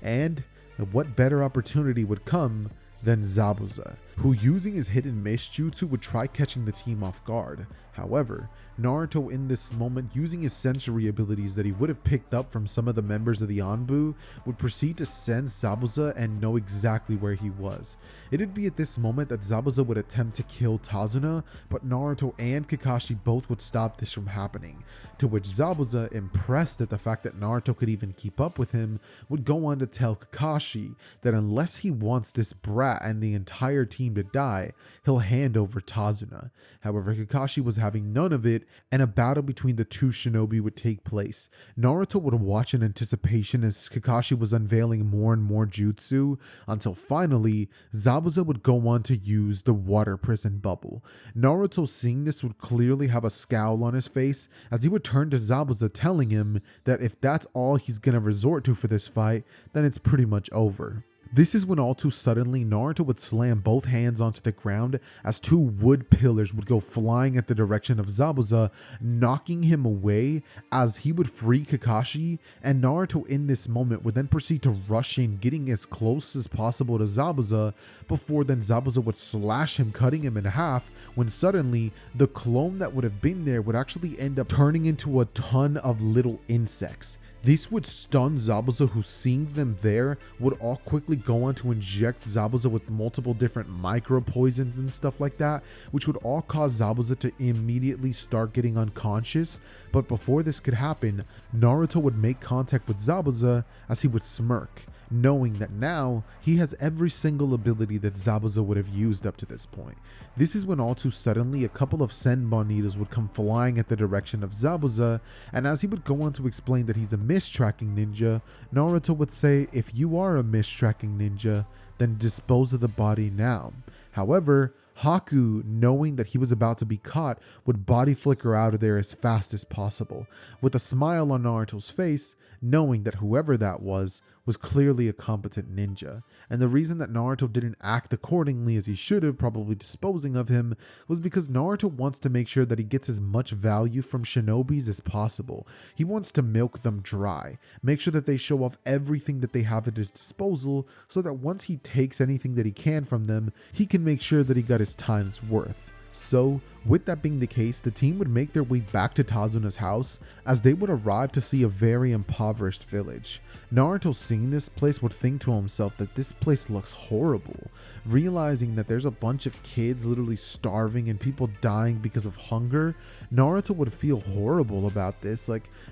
And what better opportunity would come than Zabuza, who, using his hidden mist jutsu, would try catching the team off guard. However, Naruto, in this moment, using his sensory abilities that he would have picked up from some of the members of the Anbu, would proceed to sense Zabuza and know exactly where he was. It'd be at this moment that Zabuza would attempt to kill Tazuna, but Naruto and Kakashi both would stop this from happening, to which Zabuza, impressed at the fact that Naruto could even keep up with him, would go on to tell Kakashi that unless he wants this brat and the entire team to die, he'll hand over Tazuna. However, Kakashi was having none of it, and a battle between the two shinobi would take place. Naruto would watch in anticipation as Kakashi was unveiling more and more jutsu, until finally, Zabuza would go on to use the water prison bubble. Naruto, seeing this, would clearly have a scowl on his face, as he would turn to Zabuza, telling him that if that's all he's gonna resort to for this fight, then it's pretty much over. This is when all too suddenly Naruto would slam both hands onto the ground as two wood pillars would go flying at the direction of Zabuza, knocking him away as he would free Kakashi, and Naruto in this moment would then proceed to rush in, getting as close as possible to Zabuza, before then Zabuza would slash him, cutting him in half, when suddenly the clone that would have been there would actually end up turning into a ton of little insects. This would stun Zabuza, who, seeing them there, would all quickly go on to inject Zabuza with multiple different micro poisons and stuff like that, which would all cause Zabuza to immediately start getting unconscious. But before this could happen, Naruto would make contact with Zabuza as he would smirk, knowing that now he has every single ability that Zabuza would have used up to this point. This is when all too suddenly a couple of Senbon needles would come flying at the direction of Zabuza, and as he would go on to explain that he's a mist-tracking ninja, Naruto would say, if you are a mist-tracking ninja, then dispose of the body now. However, Haku, knowing that he was about to be caught, would body flicker out of there as fast as possible, with a smile on Naruto's face, knowing that whoever that was clearly a competent ninja. And the reason that Naruto didn't act accordingly as he should have, probably disposing of him, was because Naruto wants to make sure that he gets as much value from shinobis as possible. He wants to milk them dry, make sure that they show off everything that they have at his disposal, so that once he takes anything that he can from them, he can make sure that he got his time's worth. So, with that being the case, the team would make their way back to Tazuna's house as they would arrive to see a very impoverished village. Naruto, seeing this place, would think to himself that this place looks horrible, realizing that there's a bunch of kids literally starving and people dying because of hunger. Naruto would feel horrible about this,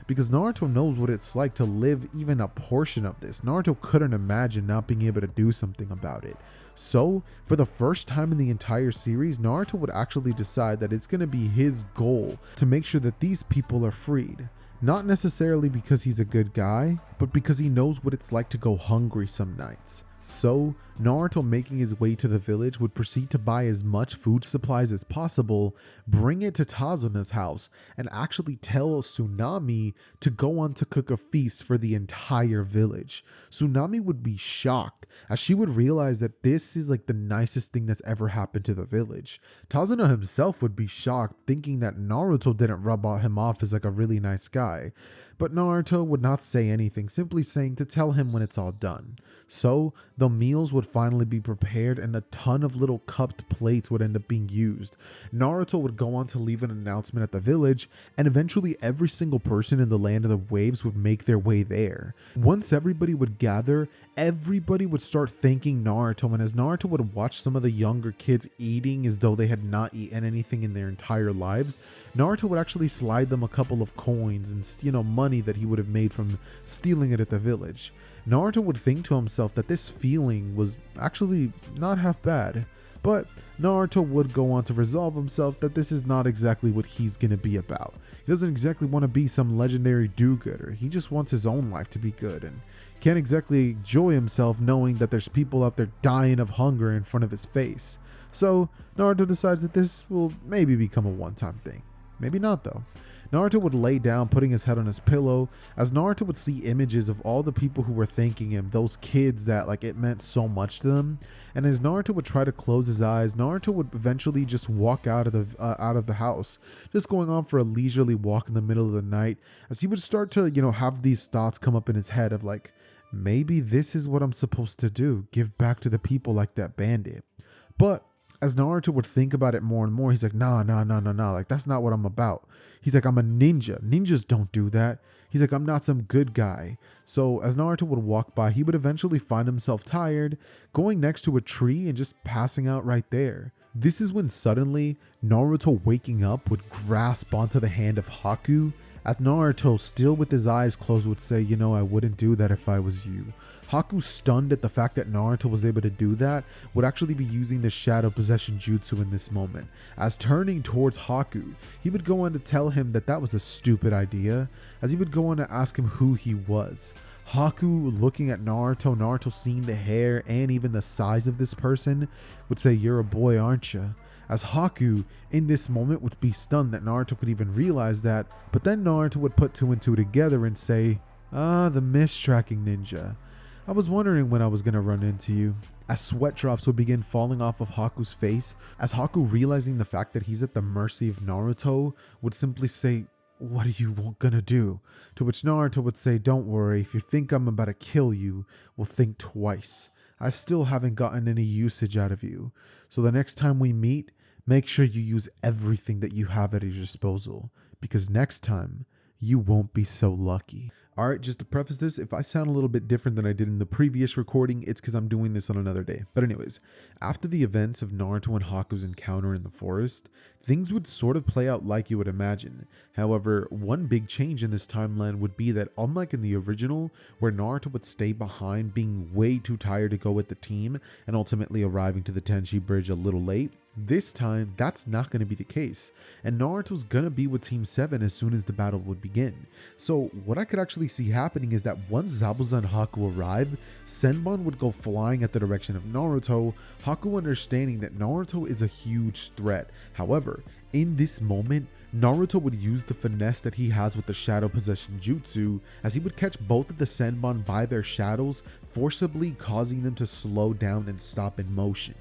because Naruto knows what it's like to live even a portion of this. Naruto couldn't imagine not being able to do something about it. So, for the first time in the entire series, Naruto would actually decide that it's going to be his goal to make sure that these people are freed. Not necessarily because he's a good guy, but because he knows what it's like to go hungry some nights. So, Naruto, making his way to the village, would proceed to buy as much food supplies as possible, bring it to Tazuna's house, and actually tell Tsunami to go on to cook a feast for the entire village. Tsunami would be shocked, as she would realize that this is the nicest thing that's ever happened to the village. Tazuna himself would be shocked, thinking that Naruto didn't rub him off as a really nice guy. But Naruto would not say anything, simply saying to tell him when it's all done. So, the meals would finally be prepared and a ton of little cupped plates would end up being used. Naruto would go on to leave an announcement at the village, and eventually every single person in the land of the waves would make their way there. Once everybody would gather, everybody would start thanking Naruto, and as Naruto would watch some of the younger kids eating as though they had not eaten anything in their entire lives, Naruto would actually slide them a couple of coins and, money that he would have made from stealing it at the village. Naruto would think to himself that this feeling was actually not half bad, but Naruto would go on to resolve himself that this is not exactly what he's gonna be about. He doesn't exactly want to be some legendary do-gooder, he just wants his own life to be good, and can't exactly enjoy himself knowing that there's people out there dying of hunger in front of his face. So Naruto decides that this will maybe become a one-time thing. Maybe not though. Naruto would lay down, putting his head on his pillow, as Naruto would see images of all the people who were thanking him, those kids that it meant so much to them. And as Naruto would try to close his eyes, Naruto would eventually just walk out of the house, just going on for a leisurely walk in the middle of the night, as he would start to, have these thoughts come up in his head of maybe this is what I'm supposed to do, give back to the people like that bandit. But as Naruto would think about it more and more, he's like, nah, that's not what I'm about. He's like, I'm a ninja. Ninjas don't do that. He's like, I'm not some good guy. So as Naruto would walk by, he would eventually find himself tired, going next to a tree and just passing out right there. This is when suddenly Naruto, waking up, would grasp onto the hand of Haku, as Naruto, still with his eyes closed, would say, I wouldn't do that if I was you. Haku, stunned at the fact that Naruto was able to do that, would actually be using the shadow possession jutsu in this moment. As turning towards Haku, he would go on to tell him that was a stupid idea, as he would go on to ask him who he was. Haku, looking at Naruto seeing the hair and even the size of this person, would say, "You're a boy, aren't you?" As Haku, in this moment, would be stunned that Naruto could even realize that, but then Naruto would put two and two together and say, the mist tracking ninja. I was wondering when I was going to run into you. As sweat drops would begin falling off of Haku's face, as Haku, realizing the fact that he's at the mercy of Naruto, would simply say, "What are you gonna do?" To which Naruto would say, "Don't worry, if you think I'm about to kill you, well, think twice. I still haven't gotten any usage out of you. So the next time we meet, make sure you use everything that you have at your disposal, because next time, you won't be so lucky." Alright, just to preface this, if I sound a little bit different than I did in the previous recording, it's because I'm doing this on another day. But anyways, after the events of Naruto and Haku's encounter in the forest, things would sort of play out like you would imagine. However, one big change in this timeline would be that, unlike in the original, where Naruto would stay behind being way too tired to go with the team and ultimately arriving to the Tenchi Bridge a little late, This time, that's not going to be the case, and Naruto's gonna be with Team 7 as soon as the battle would begin. So what I could actually see happening is that once Zabuza and Haku arrive, Senbon would go flying at the direction of Naruto, Haku understanding that Naruto is a huge threat. However, in this moment, Naruto would use the finesse that he has with the Shadow Possession Jutsu, as he would catch both of the Senbon by their shadows, forcibly causing them to slow down and stop in motion.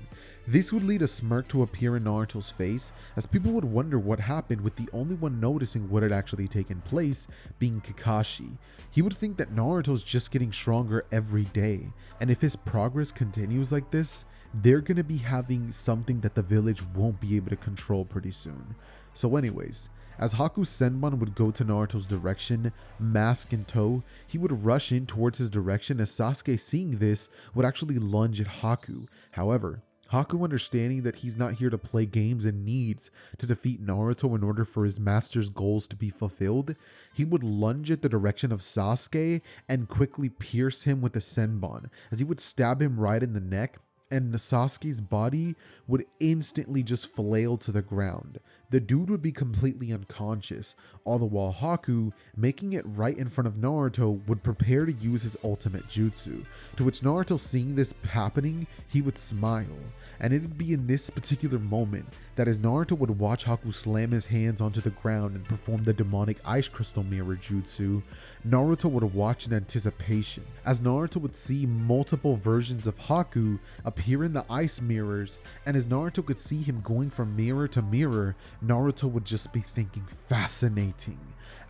This would lead a smirk to appear in Naruto's face, as people would wonder what happened, with the only one noticing what had actually taken place being Kakashi. He would think that Naruto's just getting stronger every day, and if his progress continues like this, they're gonna be having something that the village won't be able to control pretty soon. So anyways, as Haku's Senbon would go to Naruto's direction, mask in tow, he would rush in towards his direction, as Sasuke, seeing this, would actually lunge at Haku. However, Haku, understanding that he's not here to play games and needs to defeat Naruto in order for his master's goals to be fulfilled, he would lunge at the direction of Sasuke and quickly pierce him with a Senbon, as he would stab him right in the neck, and Sasuke's body would instantly just flail to the ground. The dude would be completely unconscious, all the while Haku, making it right in front of Naruto, would prepare to use his ultimate jutsu, to which Naruto, seeing this happening, he would smile, and it'd be in this particular moment that as Naruto would watch Haku slam his hands onto the ground and perform the demonic ice crystal mirror jutsu, Naruto would watch in anticipation, as Naruto would see multiple versions of Haku appear in the ice mirrors, and as Naruto could see him going from mirror to mirror, Naruto would just be thinking, fascinating,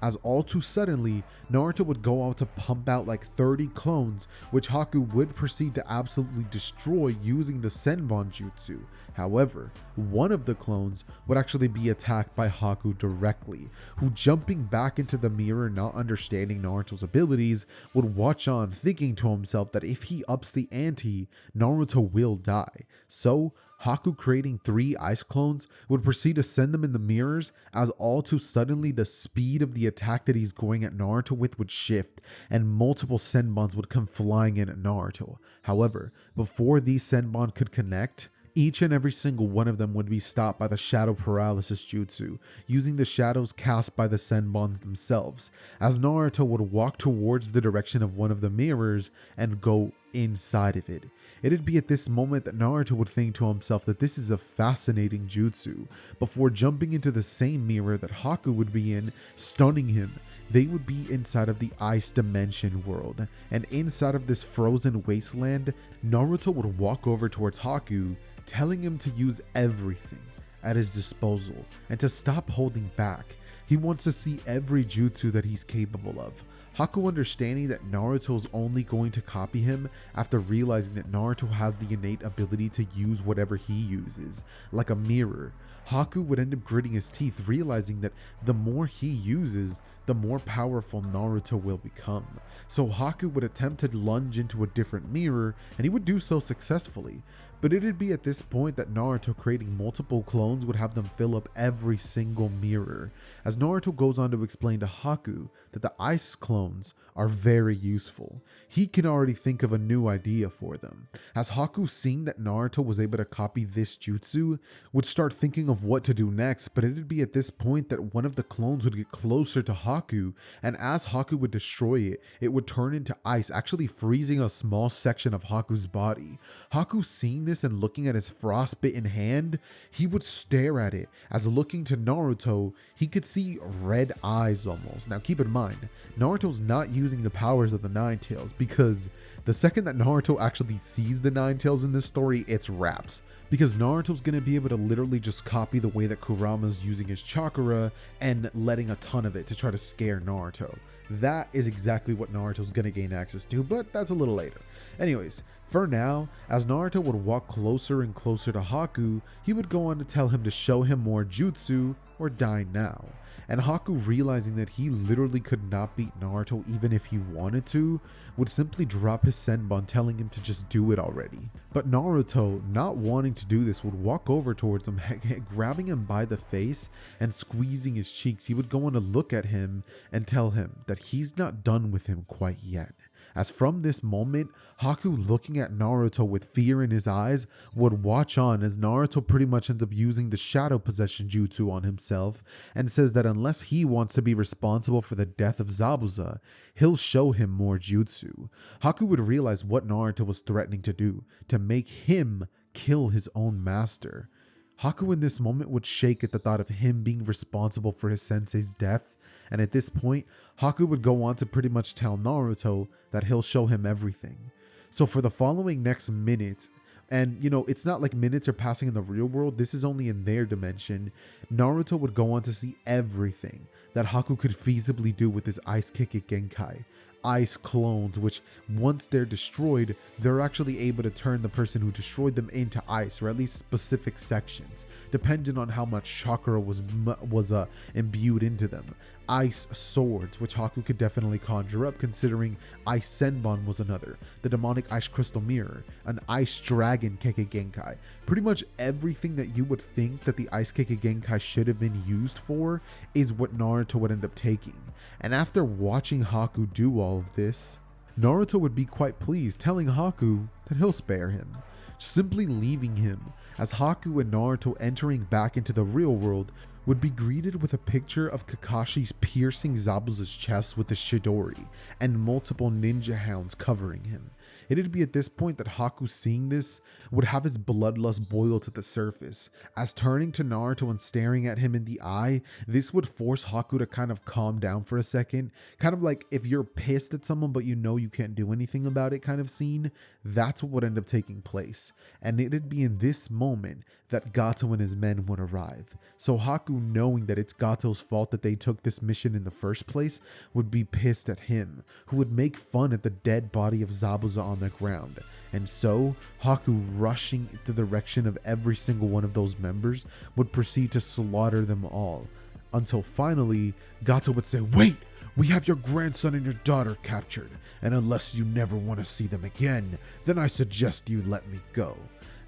as all too suddenly, Naruto would go out to pump out like 30 clones, which Haku would proceed to absolutely destroy using the Senbon jutsu. However, one of the clones would actually be attacked by Haku directly, who, jumping back into the mirror, not understanding Naruto's abilities, would watch on, thinking to himself that if he ups the ante, Naruto will die. So Haku, creating 3 ice clones, would proceed to send them in the mirrors, as all too suddenly the speed of the attack that he's going at Naruto with would shift, and multiple Senbons would come flying in at Naruto. However, before these Senbon could connect, each and every single one of them would be stopped by the Shadow Paralysis Jutsu, using the shadows cast by the Senbons themselves, as Naruto would walk towards the direction of one of the mirrors and go inside of it. It'd be at this moment that Naruto would think to himself that this is a fascinating jutsu, before jumping into the same mirror that Haku would be in, stunning him. They would be inside of the ice dimension world, and inside of this frozen wasteland, Naruto would walk over towards Haku, telling him to use everything at his disposal and to stop holding back. He wants to see every jutsu that he's capable of. Haku, understanding that Naruto is only going to copy him after realizing that Naruto has the innate ability to use whatever he uses, like a mirror, Haku would end up gritting his teeth, realizing that the more he uses, the more powerful Naruto will become. So Haku would attempt to lunge into a different mirror, and he would do so successfully. But it'd be at this point that Naruto, creating multiple clones, would have them fill up every single mirror, as Naruto goes on to explain to Haku that the ice clones are very useful. He can already think of a new idea for them, as Haku, seeing that Naruto was able to copy this jutsu, would start thinking of what to do next. But it'd be at this point that one of the clones would get closer to Haku, and as Haku would destroy it, it would turn into ice, actually freezing a small section of Haku's body. Haku, seeing this and looking at his frostbitten hand, he would stare at it, as looking to Naruto, he could see red eyes almost. Now keep in mind, Naruto's not using the powers of the Nine Tails, because the second that Naruto actually sees the Nine Tails in this story, it's wraps. Because Naruto's gonna be able to literally just copy the way that Kurama's using his chakra and letting a ton of it to try to scare Naruto. That is exactly what Naruto's gonna gain access to, but that's a little later. Anyways, for now, as Naruto would walk closer and closer to Haku, he would go on to tell him to show him more jutsu or die now. And Haku, realizing that he literally could not beat Naruto even if he wanted to, would simply drop his Senbon, telling him to just do it already. But Naruto, not wanting to do this, would walk over towards him, grabbing him by the face and squeezing his cheeks. He would go on to look at him and tell him that he's not done with him quite yet, as from this moment, Haku, looking at Naruto with fear in his eyes, would watch on as Naruto pretty much ends up using the shadow possession jutsu on himself and says that unless he wants to be responsible for the death of Zabuza, he'll show him more jutsu. Haku would realize what Naruto was threatening to do, to make him kill his own master. Haku in this moment would shake at the thought of him being responsible for his sensei's death, and at this point, Haku would go on to pretty much tell Naruto that he'll show him everything. So for the following next minute, and it's not like minutes are passing in the real world, this is only in their dimension, Naruto would go on to see everything that Haku could feasibly do with his Ice Keke Genkai. Ice clones, which once they're destroyed, they're actually able to turn the person who destroyed them into ice, or at least specific sections, depending on how much chakra was imbued into them. Ice swords, which Haku could definitely conjure up, considering Ice Senbon was another, the demonic ice crystal mirror, an ice dragon Keke Genkai. Pretty much everything that you would think that the Ice Keke Genkai should have been used for is what Naruto would end up taking. And after watching Haku do all of this, Naruto would be quite pleased, telling Haku that he'll spare him, simply leaving him, as Haku and Naruto entering back into the real world would be greeted with a picture of Kakashi's piercing Zabuza's chest with the Chidori and multiple ninja hounds covering him. It'd be at this point that Haku, seeing this, would have his bloodlust boil to the surface, as turning to Naruto and staring at him in the eye, this would force Haku to kind of calm down for a second, kind of like if you're pissed at someone but you know you can't do anything about it kind of scene. That's what would end up taking place, and it'd be in this moment that Gato and his men would arrive. So Haku, knowing that it's Gato's fault that they took this mission in the first place, would be pissed at him, who would make fun at the dead body of Zabuza on the ground. And so, Haku, rushing in the direction of every single one of those members, would proceed to slaughter them all. Until finally, Gato would say, "Wait! We have your grandson and your daughter captured, and unless you never want to see them again, then I suggest you let me go."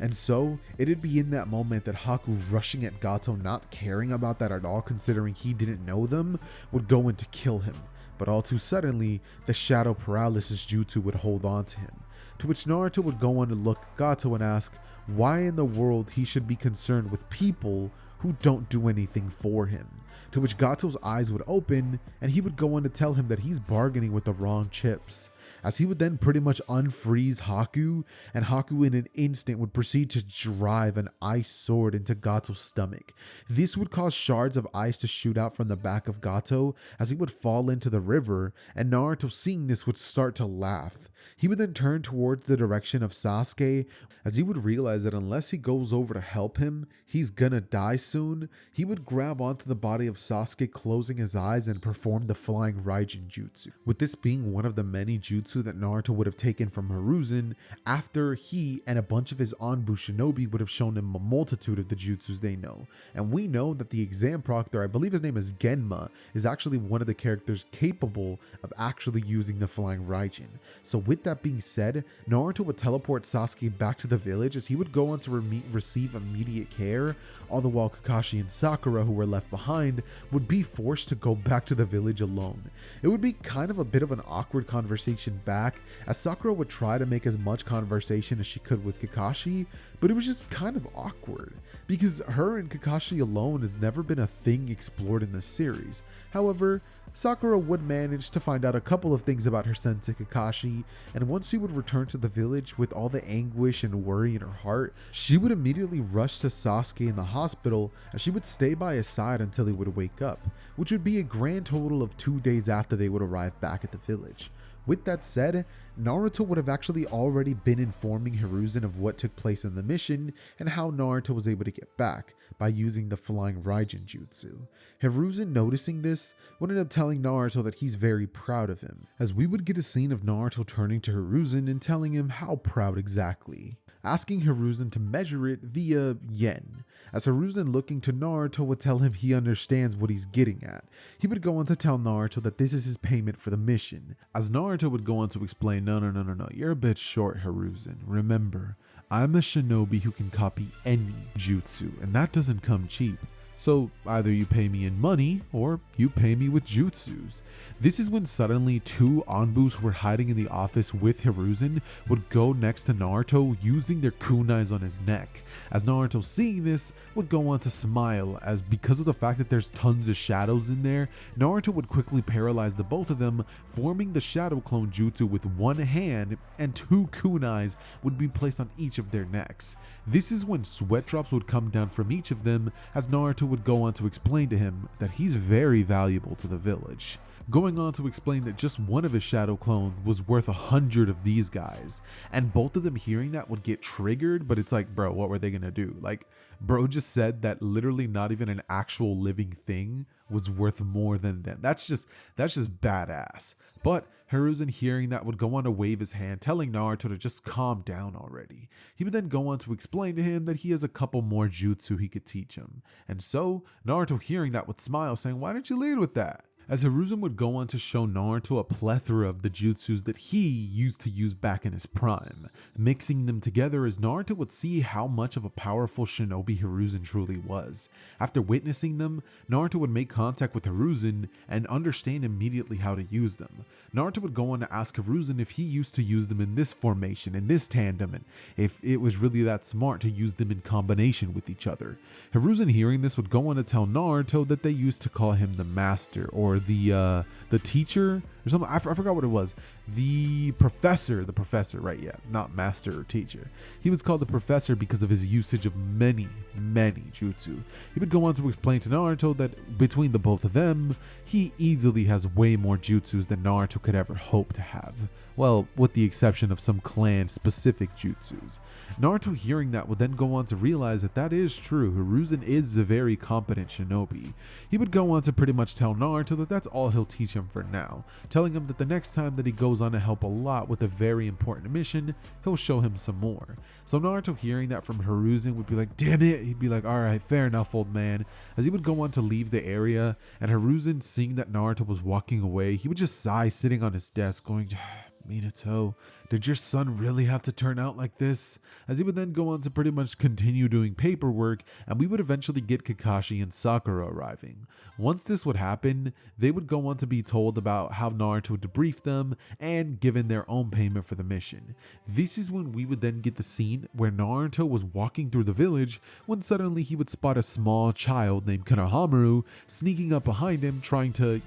And so, it'd be in that moment that Haku, rushing at Gato, not caring about that at all considering he didn't know them, would go in to kill him. But all too suddenly, the shadow paralysis jutsu would hold on to him. To which Naruto would go on to look at Gato and ask why in the world he should be concerned with people who don't do anything for him. To which Gato's eyes would open and he would go on to tell him that he's bargaining with the wrong chips, as he would then pretty much unfreeze Haku, and Haku in an instant would proceed to drive an ice sword into Gato's stomach. This would cause shards of ice to shoot out from the back of Gato as he would fall into the river, and Naruto, seeing this, would start to laugh. He would then turn towards the direction of Sasuke, as he would realize that unless he goes over to help him, he's gonna die soon. He would grab onto the body of Sasuke, closing his eyes, and perform the flying Raijin jutsu, with this being one of the many jutsu that Naruto would have taken from Hiruzen after he and a bunch of his Anbu shinobi would have shown him a multitude of the jutsus they know. And we know that the exam proctor, I believe his name is Genma, is actually one of the characters capable of actually using the flying Raijin. So with that being said, Naruto would teleport Sasuke back to the village, as he would go on to receive immediate care, all the while Kakashi and Sakura, who were left behind, would be forced to go back to the village alone. It would be kind of a bit of an awkward conversation back, as Sakura would try to make as much conversation as she could with Kakashi, but it was just kind of awkward, because her and Kakashi alone has never been a thing explored in this series. However, Sakura would manage to find out a couple of things about her sensei Kakashi, and once she would return to the village with all the anguish and worry in her heart, she would immediately rush to Sasuke in the hospital, and she would stay by his side until he would wake up, which would be a grand total of 2 days after they would arrive back at the village. With that said, Naruto would have actually already been informing Hiruzen of what took place in the mission and how Naruto was able to get back by using the flying Raijin jutsu. Hiruzen, noticing this, would end up telling Naruto that he's very proud of him, as we would get a scene of Naruto turning to Hiruzen and telling him how proud exactly, asking Hiruzen to measure it via yen, as Hiruzen, looking to Naruto, would tell him he understands what he's getting at. He would go on to tell Naruto that this is his payment for the mission, as Naruto would go on to explain, no, you're a bit short, Hiruzen. Remember, I'm a shinobi who can copy any jutsu, and that doesn't come cheap. So either you pay me in money or you pay me with jutsus. This is when suddenly two Anbus who were hiding in the office with Hiruzen would go next to Naruto using their kunais on his neck. As Naruto seeing this would go on to smile, as because of the fact that there's tons of shadows in there, Naruto would quickly paralyze the both of them, forming the shadow clone jutsu with one hand, and two kunais would be placed on each of their necks. This is when sweat drops would come down from each of them, as Naruto would go on to explain to him that he's very valuable to the village, going on to explain that just one of his shadow clones was worth 100 of these guys, and both of them hearing that would get triggered. But it's like, bro, what were they gonna do? Like, bro just said that literally not even an actual living thing was worth more than them. That's just badass. But Hiruzen hearing that would go on to wave his hand, telling Naruto to just calm down already. He would then go on to explain to him that he has a couple more jutsu he could teach him. And so Naruto hearing that would smile, saying, why don't you lead with that? As Hiruzen would go on to show Naruto a plethora of the jutsus that he used to use back in his prime, mixing them together as Naruto would see how much of a powerful shinobi Hiruzen truly was. After witnessing them, Naruto would make contact with Hiruzen and understand immediately how to use them. Naruto would go on to ask Hiruzen if he used to use them in this formation, in this tandem, and if it was really that smart to use them in combination with each other. Hiruzen hearing this would go on to tell Naruto that they used to call him the master, or the teacher or something. I forgot what it was. The professor, right? Yeah, not master or teacher. He was called the professor because of his usage of many jutsu. He would go on to explain to Naruto that between the both of them, he easily has way more jutsus than Naruto could ever hope to have. Well, with the exception of some clan specific jutsus. Naruto hearing that would then go on to realize that that is true. Hiruzen is a very competent shinobi. He would go on to pretty much tell Naruto that that's all he'll teach him for now, telling him that the next time that he goes on to help a lot with a very important mission, he'll show him some more. So Naruto hearing that from Hiruzen would be like, damn it. He'd be like, alright, fair enough, old man. As he would go on to leave the area, and Hiruzen seeing that Naruto was walking away, he would just sigh sitting on his desk going, Minato, did your son really have to turn out like this? As he would then go on to pretty much continue doing paperwork, and we would eventually get Kakashi and Sakura arriving. Once this would happen, they would go on to be told about how Naruto would debrief them and given their own payment for the mission. This is when we would then get the scene where Naruto was walking through the village when suddenly he would spot a small child named Konohamaru sneaking up behind him trying to,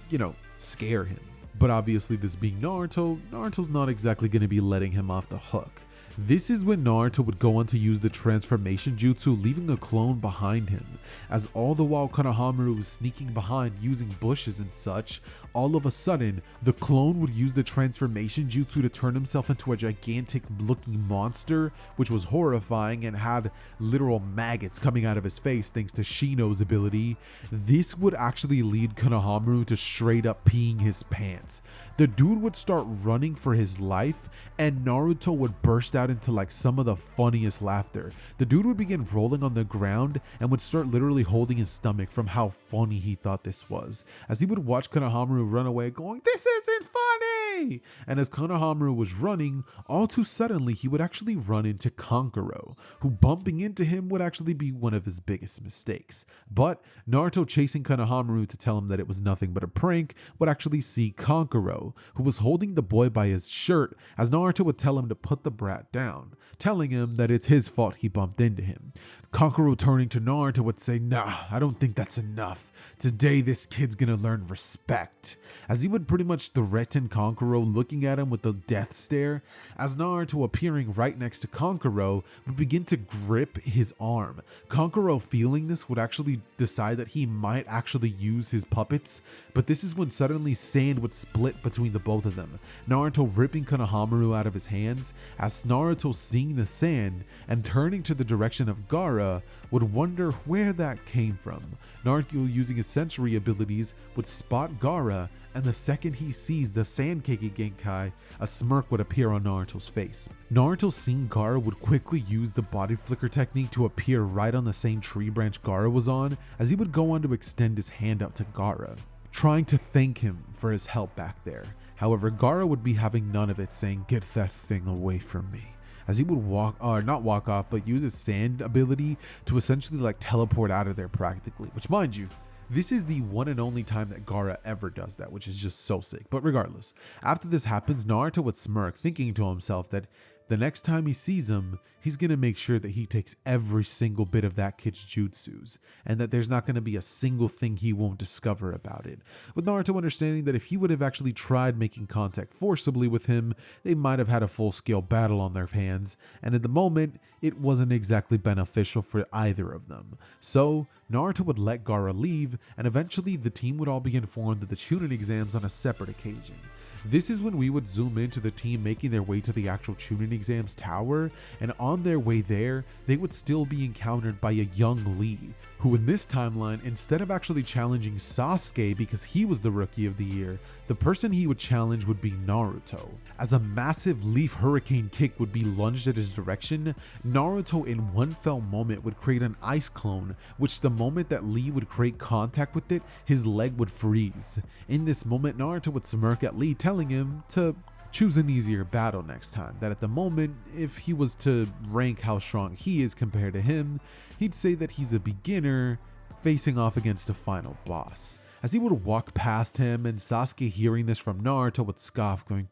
scare him. But obviously this being Naruto's not exactly going to be letting him off the hook. This is when Naruto would go on to use the transformation jutsu, leaving a clone behind him, as all the while Konohamaru was sneaking behind using bushes and such. All of a sudden, the clone would use the transformation jutsu to turn himself into a gigantic looking monster, which was horrifying and had literal maggots coming out of his face thanks to Shino's ability. This would actually lead Konohamaru to straight up peeing his pants. The dude would start running for his life, and Naruto would burst out into like some of the funniest laughter. The dude would begin rolling on the ground and would start literally holding his stomach from how funny he thought this was, as he would watch Konohamaru run away going, this isn't funny! And as Konohamaru was running, all too suddenly he would actually run into Kankuro, who bumping into him would actually be one of his biggest mistakes. But Naruto chasing Konohamaru to tell him that it was nothing but a prank would actually see Kankuro, who was holding the boy by his shirt, as Naruto would tell him to put the brat down, telling him that it's his fault he bumped into him. Kankuro turning to Naruto would say, nah, I don't think that's enough. Today this kid's gonna learn respect. As he would pretty much threaten Kankuro, looking at him with a death stare, as Naruto appearing right next to Kankuro would begin to grip his arm. Kankuro feeling this would actually decide that he might actually use his puppets, but this is when suddenly sand would split between the both of them, Naruto ripping Konohamaru out of his hands, as Naruto seeing the sand and turning to the direction of Gaara would wonder where that came from. Naruto using his sensory abilities would spot Gaara, and the second he sees the Sand Keiki Genkai, a smirk would appear on Naruto's face. Naruto seeing Gaara would quickly use the body flicker technique to appear right on the same tree branch Gaara was on, as he would go on to extend his hand out to Gaara, trying to thank him for his help back there. However, Gaara would be having none of it, saying, get that thing away from me. as he would not walk off, but use his sand ability to essentially like teleport out of there practically, which mind you, this is the one and only time that Gaara ever does that, which is just so sick. But regardless, after this happens, Naruto would smirk, thinking to himself that the next time he sees him, he's going to make sure that he takes every single bit of that kid's jutsus, and that there's not going to be a single thing he won't discover about it. With Naruto understanding that if he would have actually tried making contact forcibly with him, they might have had a full-scale battle on their hands, and at the moment, it wasn't exactly beneficial for either of them. So, Naruto would let Gaara leave, and eventually the team would all be informed of the Chunin exams on a separate occasion. This is when we would zoom into the team making their way to the actual Chunin exams tower, and on their way there, they would still be encountered by a young Lee, who in this timeline, instead of actually challenging Sasuke because he was the rookie of the year, the person he would challenge would be Naruto. As a massive leaf hurricane kick would be lunged at his direction, Naruto in one fell moment would create an ice clone, which the moment that Lee would create contact with it, his leg would freeze. In this moment, Naruto would smirk at Lee, telling him to choose an easier battle next time, that at the moment, if he was to rank how strong he is compared to him, he'd say that he's a beginner facing off against a final boss. As he would walk past him, and Sasuke hearing this from Naruto would scoff, going,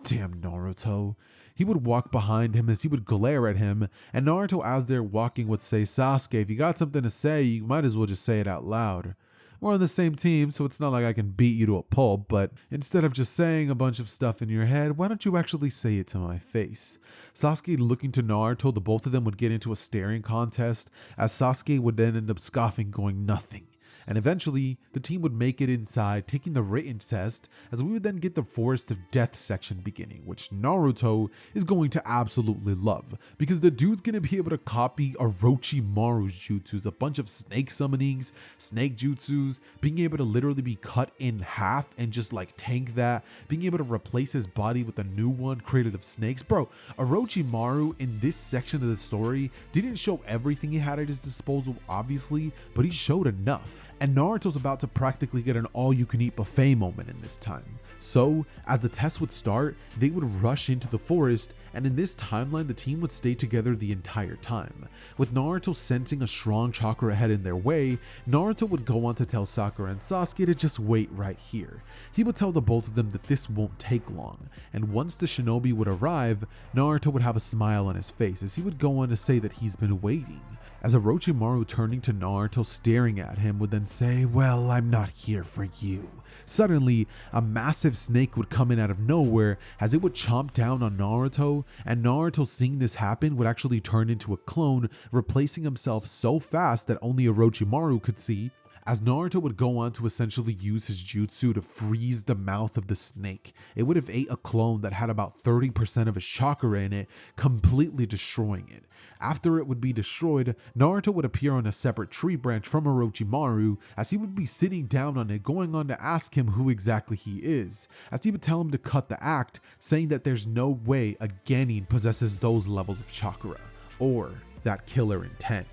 "Damn Naruto." He would walk behind him as he would glare at him, and Naruto as they're walking would say, "Sasuke, if you got something to say, you might as well just say it out loud. We're on the same team, so it's not like I can beat you to a pulp, but instead of just saying a bunch of stuff in your head, why don't you actually say it to my face?" Sasuke looking to Naruto, the both of them would get into a staring contest, as Sasuke would then end up scoffing, going nothing. And eventually, the team would make it inside, taking the written test, as we would then get the Forest of Death section beginning, which Naruto is going to absolutely love, because the dude's going to be able to copy Orochimaru's jutsus, a bunch of snake summonings, snake jutsus, being able to literally be cut in half and just like tank that, being able to replace his body with a new one created of snakes. Bro, Orochimaru in this section of the story didn't show everything he had at his disposal, obviously, but he showed enough. And Naruto's about to practically get an all-you-can-eat buffet moment in this time. So, as the test would start, they would rush into the forest, and in this timeline, the team would stay together the entire time. With Naruto sensing a strong chakra head in their way, Naruto would go on to tell Sakura and Sasuke to just wait right here. He would tell the both of them that this won't take long, and once the shinobi would arrive, Naruto would have a smile on his face as he would go on to say that he's been waiting. As Orochimaru turning to Naruto staring at him would then say, "Well, I'm not here for you." Suddenly, a massive snake would come in out of nowhere as it would chomp down on Naruto, and Naruto seeing this happen would actually turn into a clone, replacing himself so fast that only Orochimaru could see, as Naruto would go on to essentially use his jutsu to freeze the mouth of the snake. It would have ate a clone that had about 30% of his chakra in it, completely destroying it. After it would be destroyed, Naruto would appear on a separate tree branch from Orochimaru, as he would be sitting down on it, going on to ask him who exactly he is, as he would tell him to cut the act, saying that there's no way a Genin possesses those levels of chakra, or that killer intent.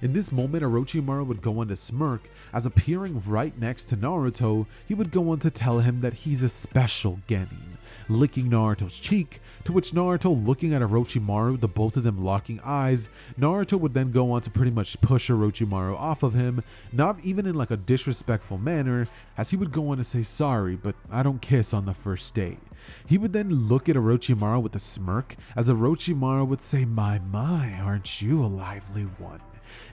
In this moment, Orochimaru would go on to smirk, as appearing right next to Naruto, he would go on to tell him that he's a special Genin, licking Naruto's cheek, to which Naruto looking at Orochimaru, the both of them locking eyes. Naruto would then go on to pretty much push Orochimaru off of him, not even in like a disrespectful manner, as he would go on to say, "Sorry, but I don't kiss on the first date." He would then look at Orochimaru with a smirk, as Orochimaru would say, My, aren't you a lively one?"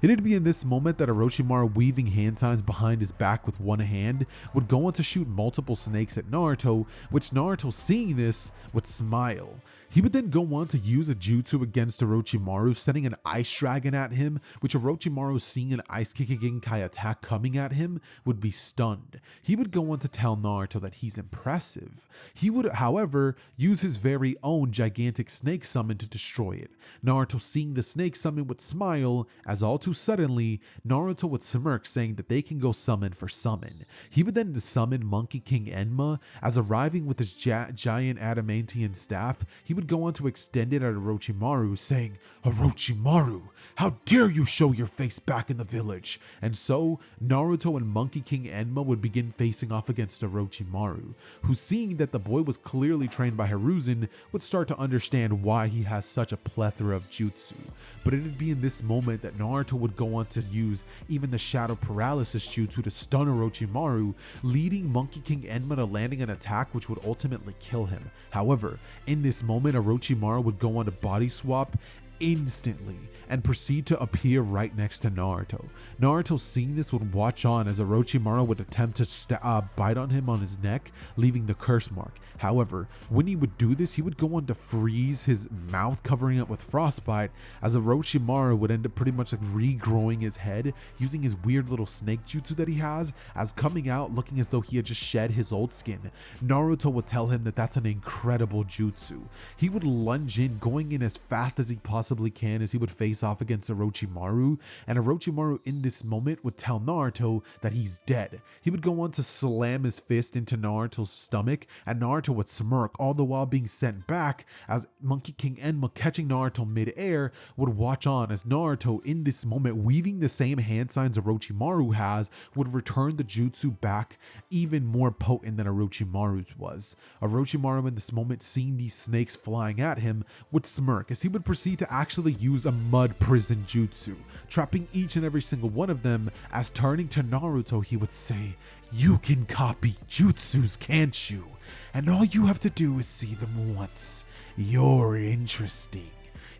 It'd be in this moment that Orochimaru, weaving hand signs behind his back with one hand, would go on to shoot multiple snakes at Naruto, which Naruto, seeing this, would smile. He would then go on to use a jutsu against Orochimaru, sending an ice dragon at him, which Orochimaru, seeing an ice Kikigin-kai attack coming at him, would be stunned. He would go on to tell Naruto that he's impressive. He would, however, use his very own gigantic snake summon to destroy it. Naruto, seeing the snake summon, would smile, as all too suddenly, Naruto would smirk, saying that they can go summon for summon. He would then summon Monkey King Enma, as arriving with his giant adamantian staff, he would go on to extend it at Orochimaru, saying, "Orochimaru, how dare you show your face back in the village?" And so, Naruto and Monkey King Enma would begin facing off against Orochimaru, who, seeing that the boy was clearly trained by Hiruzen, would start to understand why he has such a plethora of jutsu. But it'd be in this moment that Naruto would go on to use even the Shadow Paralysis jutsu to stun Orochimaru, leading Monkey King Enma to landing an attack which would ultimately kill him. However, in this moment, Orochimaru would go on to body swap instantly and proceed to appear right next to Naruto. Naruto, seeing this, would watch on as Orochimaru would attempt to bite on him on his neck, leaving the curse mark. However, when he would do this, he would go on to freeze his mouth, covering it with frostbite, as Orochimaru would end up pretty much like regrowing his head using his weird little snake jutsu that he has, as coming out looking as though he had just shed his old skin. Naruto would tell him that that's an incredible jutsu. He would lunge in, going in as fast as he possibly can as he would face off against Orochimaru, and Orochimaru in this moment would tell Naruto that he's dead. He would go on to slam his fist into Naruto's stomach, and Naruto would smirk, all the while being sent back, as Monkey King Enma, catching Naruto mid-air, would watch on as Naruto in this moment, weaving the same hand signs Orochimaru has, would return the jutsu back even more potent than Orochimaru's was. Orochimaru in this moment, seeing these snakes flying at him, would smirk as he would proceed to actually use a mud prison jutsu, trapping each and every single one of them, as turning to Naruto he would say, "You can copy jutsus, can't you? And all you have to do is see them once. You're interesting."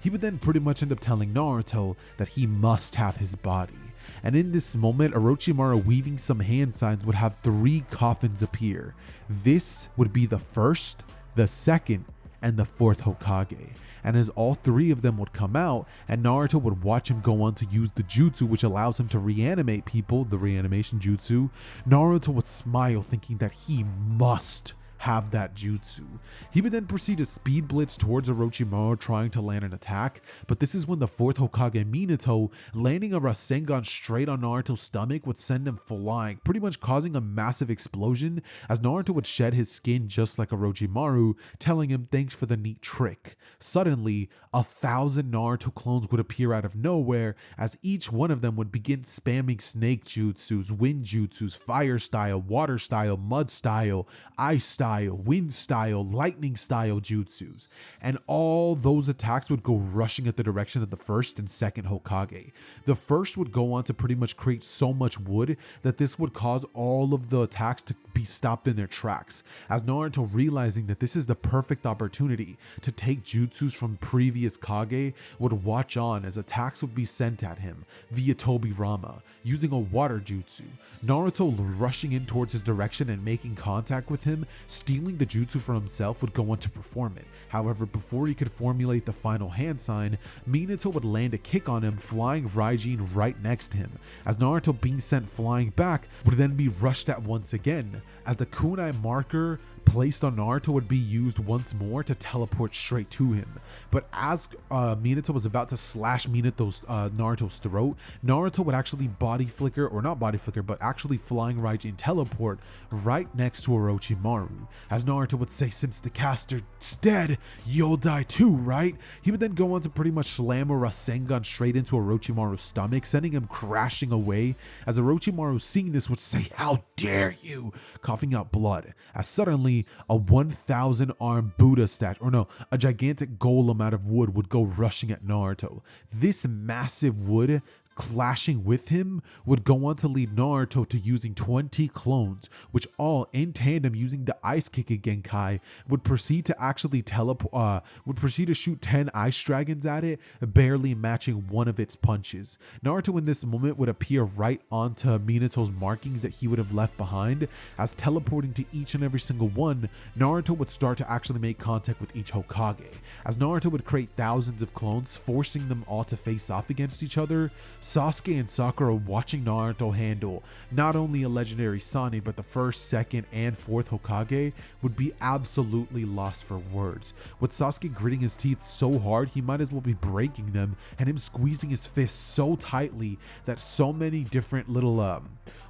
He would then pretty much end up telling Naruto that he must have his body. And in this moment, Orochimaru, weaving some hand signs, would have 3 coffins appear. This would be the first, the second, and the 4th Hokage. And as all 3 of them would come out, and Naruto would watch him go on to use the jutsu which allows him to reanimate people, the reanimation jutsu, Naruto would smile, thinking that he must have that jutsu. He would then proceed to speed blitz towards Orochimaru, trying to land an attack, but this is when the 4th Hokage, Minato, landing a Rasengan straight on Naruto's stomach, would send him flying, pretty much causing a massive explosion, as Naruto would shed his skin just like Orochimaru, telling him thanks for the neat trick. Suddenly, 1,000 Naruto clones would appear out of nowhere, as each one of them would begin spamming snake jutsus, wind jutsus, fire style, water style, mud style, ice style, wind style, lightning style jutsus, and all those attacks would go rushing at the direction of the 1st and 2nd Hokage. The 1st would go on to pretty much create so much wood that this would cause all of the attacks to be stopped in their tracks, as Naruto, realizing that this is the perfect opportunity to take jutsus from previous Kage, would watch on as attacks would be sent at him via Tobirama, using a water jutsu. Naruto, rushing in towards his direction and making contact with him, stealing the jutsu for himself, would go on to perform it. However, before he could formulate the final hand sign, Minato would land a kick on him, flying Raijin right next to him, as Naruto, being sent flying back, would then be rushed at once again, as the kunai marker placed on Naruto would be used once more to teleport straight to him. But as Minato was about to slash Naruto's throat, Naruto would actually body flicker, or not body flicker, but actually flying Raijin teleport right next to Orochimaru, as Naruto would say, "Since the caster's dead, you'll die too, right?" He would then go on to pretty much slam a Rasengan straight into Orochimaru's stomach, sending him crashing away, as Orochimaru, seeing this, would say, "How dare you?" coughing out blood, as suddenly a 1,000 arm Buddha statue, or no, a gigantic golem out of wood would go rushing at Naruto. This massive wood, clashing with him, would go on to lead Naruto to using 20 clones, which all in tandem, using the Ice Kick Genkai, would proceed to actually shoot 10 ice dragons at it, barely matching one of its punches. Naruto in this moment would appear right onto Minato's markings that he would have left behind, as teleporting to each and every single one, Naruto would start to actually make contact with each Hokage, as Naruto would create thousands of clones, forcing them all to face off against each other. Sasuke and Sakura watching Naruto handle not only a legendary Sannin but the first, second, and fourth Hokage would be absolutely lost for words. With Sasuke gritting his teeth so hard he might as well be breaking them, and him squeezing his fists so tightly that so many different little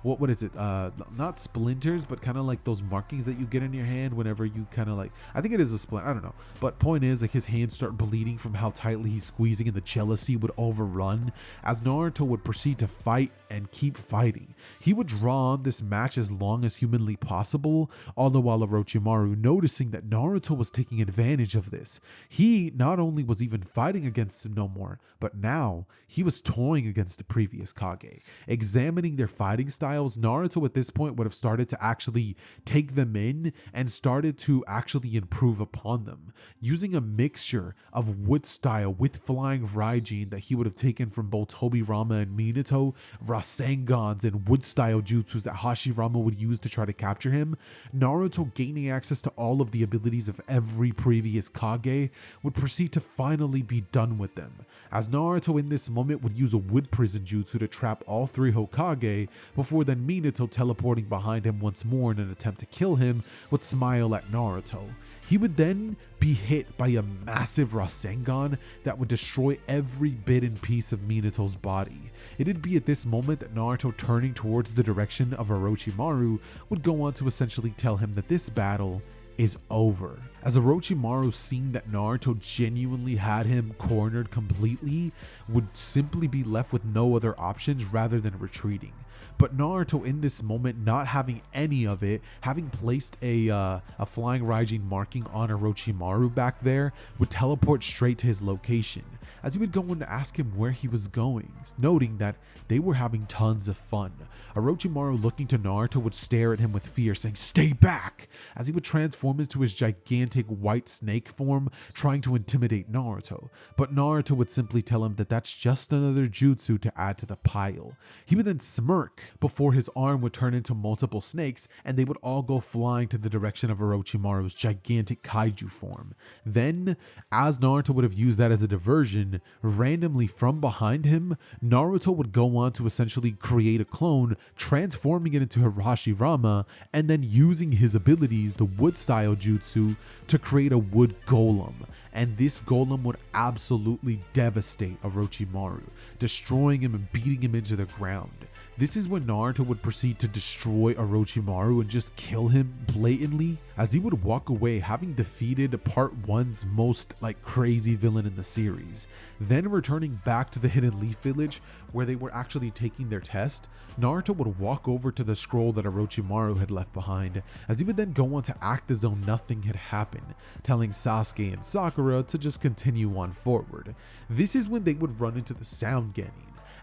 what is it, not splinters, but kind of like those markings that you get in your hand whenever you kind of like, I think it is a splint, I don't know, but point is, like, his hands start bleeding from how tightly he's squeezing, and the jealousy would overrun as Naruto would proceed to fight and keep fighting. He would draw on this match as long as humanly possible, all the while Orochimaru noticing that Naruto was taking advantage of this. He not only was even fighting against him no more, but now he was toying against the previous Kage. Examining their fighting styles, Naruto at this point would have started to actually take them in and started to actually improve upon them, using a mixture of wood style with flying Raijin that he would have taken from both Tobirama and Minato, Rasengans and wood style jutsus that Hashirama would use to try to capture him. Naruto, gaining access to all of the abilities of every previous Kage, would proceed to finally be done with them, as Naruto in this moment would use a wood prison jutsu to trap all three Hokage, before then Minato, teleporting behind him once more in an attempt to kill him, would smile at Naruto. He would then be hit by a massive Rasengan that would destroy every bit and piece of Minato's body. It'd be at this moment that Naruto, turning towards the direction of Orochimaru, would go on to essentially tell him that this battle is over. As Orochimaru, seeing that Naruto genuinely had him cornered completely, would simply be left with no other options rather than retreating. But Naruto in this moment, not having any of it, having placed a flying Raijin marking on Orochimaru back there, would teleport straight to his location, as he would go on to ask him where he was going, noting that they were having tons of fun. Orochimaru, looking to Naruto, would stare at him with fear, saying, "Stay back!" as he would transform into his gigantic white snake form, trying to intimidate Naruto. But Naruto would simply tell him that that's just another jutsu to add to the pile. He would then smirk before his arm would turn into multiple snakes, and they would all go flying to the direction of Orochimaru's gigantic kaiju form. Then, as Naruto would have used that as a diversion, randomly from behind him, Naruto would go on to essentially create a clone, transforming it into Hashirama, and then using his abilities, the wood style jutsu, to create a wood golem. And this golem would absolutely devastate Orochimaru, destroying him and beating him into the ground. This is when Naruto would proceed to destroy Orochimaru and just kill him blatantly, as he would walk away having defeated part 1's most crazy villain in the series. Then returning back to the Hidden Leaf Village where they were actually taking their test, Naruto would walk over to the scroll that Orochimaru had left behind, as he would then go on to act as though nothing had happened, telling Sasuke and Sakura to just continue on forward. This is when they would run into the Sound Genin,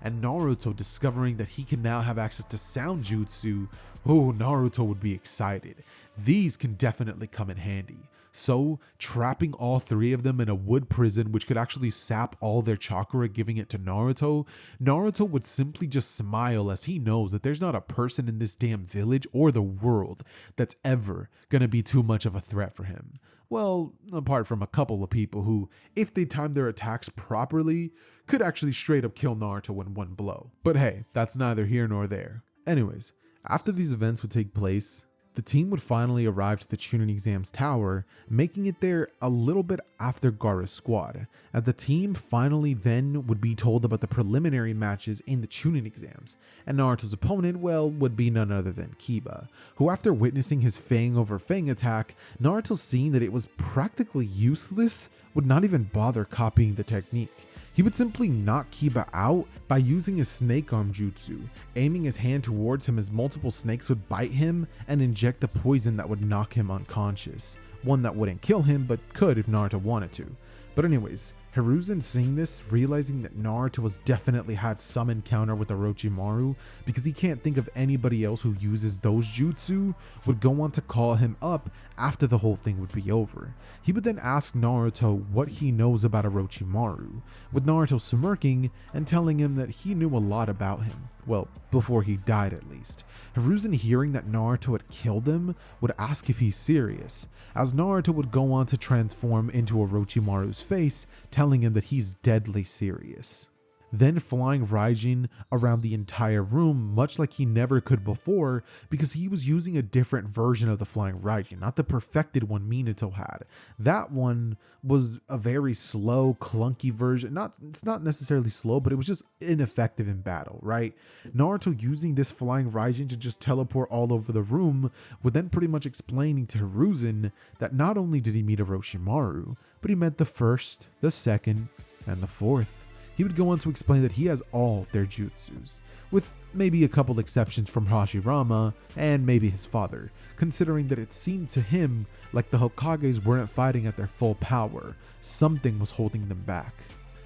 and Naruto, discovering that he can now have access to sound jutsu, Naruto would be excited. These can definitely come in handy. So, trapping all three of them in a wood prison which could actually sap all their chakra, giving it to Naruto, Naruto would simply just smile, as he knows that there's not a person in this damn village or the world that's ever gonna be too much of a threat for him. Well, apart from a couple of people who, if they timed their attacks properly, could actually straight up kill Naruto in one blow. But hey, that's neither here nor there. Anyways, after these events would take place, the team would finally arrive to the Chunin Exams Tower, making it there a little bit after Gaara's squad, as the team finally then would be told about the preliminary matches in the Chunin exams, and Naruto's opponent, well, would be none other than Kiba, who, after witnessing his Fang over Fang attack, Naruto, seeing that it was practically useless, would not even bother copying the technique. He would simply knock Kiba out by using his snake arm jutsu, aiming his hand towards him as multiple snakes would bite him and inject a poison that would knock him unconscious. One that wouldn't kill him, but could if Naruto wanted to. But anyways, Hiruzen, seeing this, realizing that Naruto has definitely had some encounter with Orochimaru, because he can't think of anybody else who uses those jutsu, would go on to call him up after the whole thing would be over. He would then ask Naruto what he knows about Orochimaru, with Naruto smirking and telling him that he knew a lot about him. Well, before he died at least. Hiruzen, hearing that Naruto had killed him, would ask if he's serious, as Naruto would go on to transform into Orochimaru's face, telling him that he's deadly serious. then flying Raijin around the entire room, much like he never could before, because he was using a different version of the flying Raijin, not the perfected one Minato had. That one was a very slow, clunky version. It's not necessarily slow, but it was just ineffective in battle, right? Naruto using this flying Raijin to just teleport all over the room, would then pretty much explaining to Hiruzen that not only did he meet Orochimaru, but he met the first, the second, and the fourth. He would go on to explain that he has all their jutsus, with maybe a couple exceptions from Hashirama and maybe his father, considering that it seemed to him like the Hokages weren't fighting at their full power. Something was holding them back.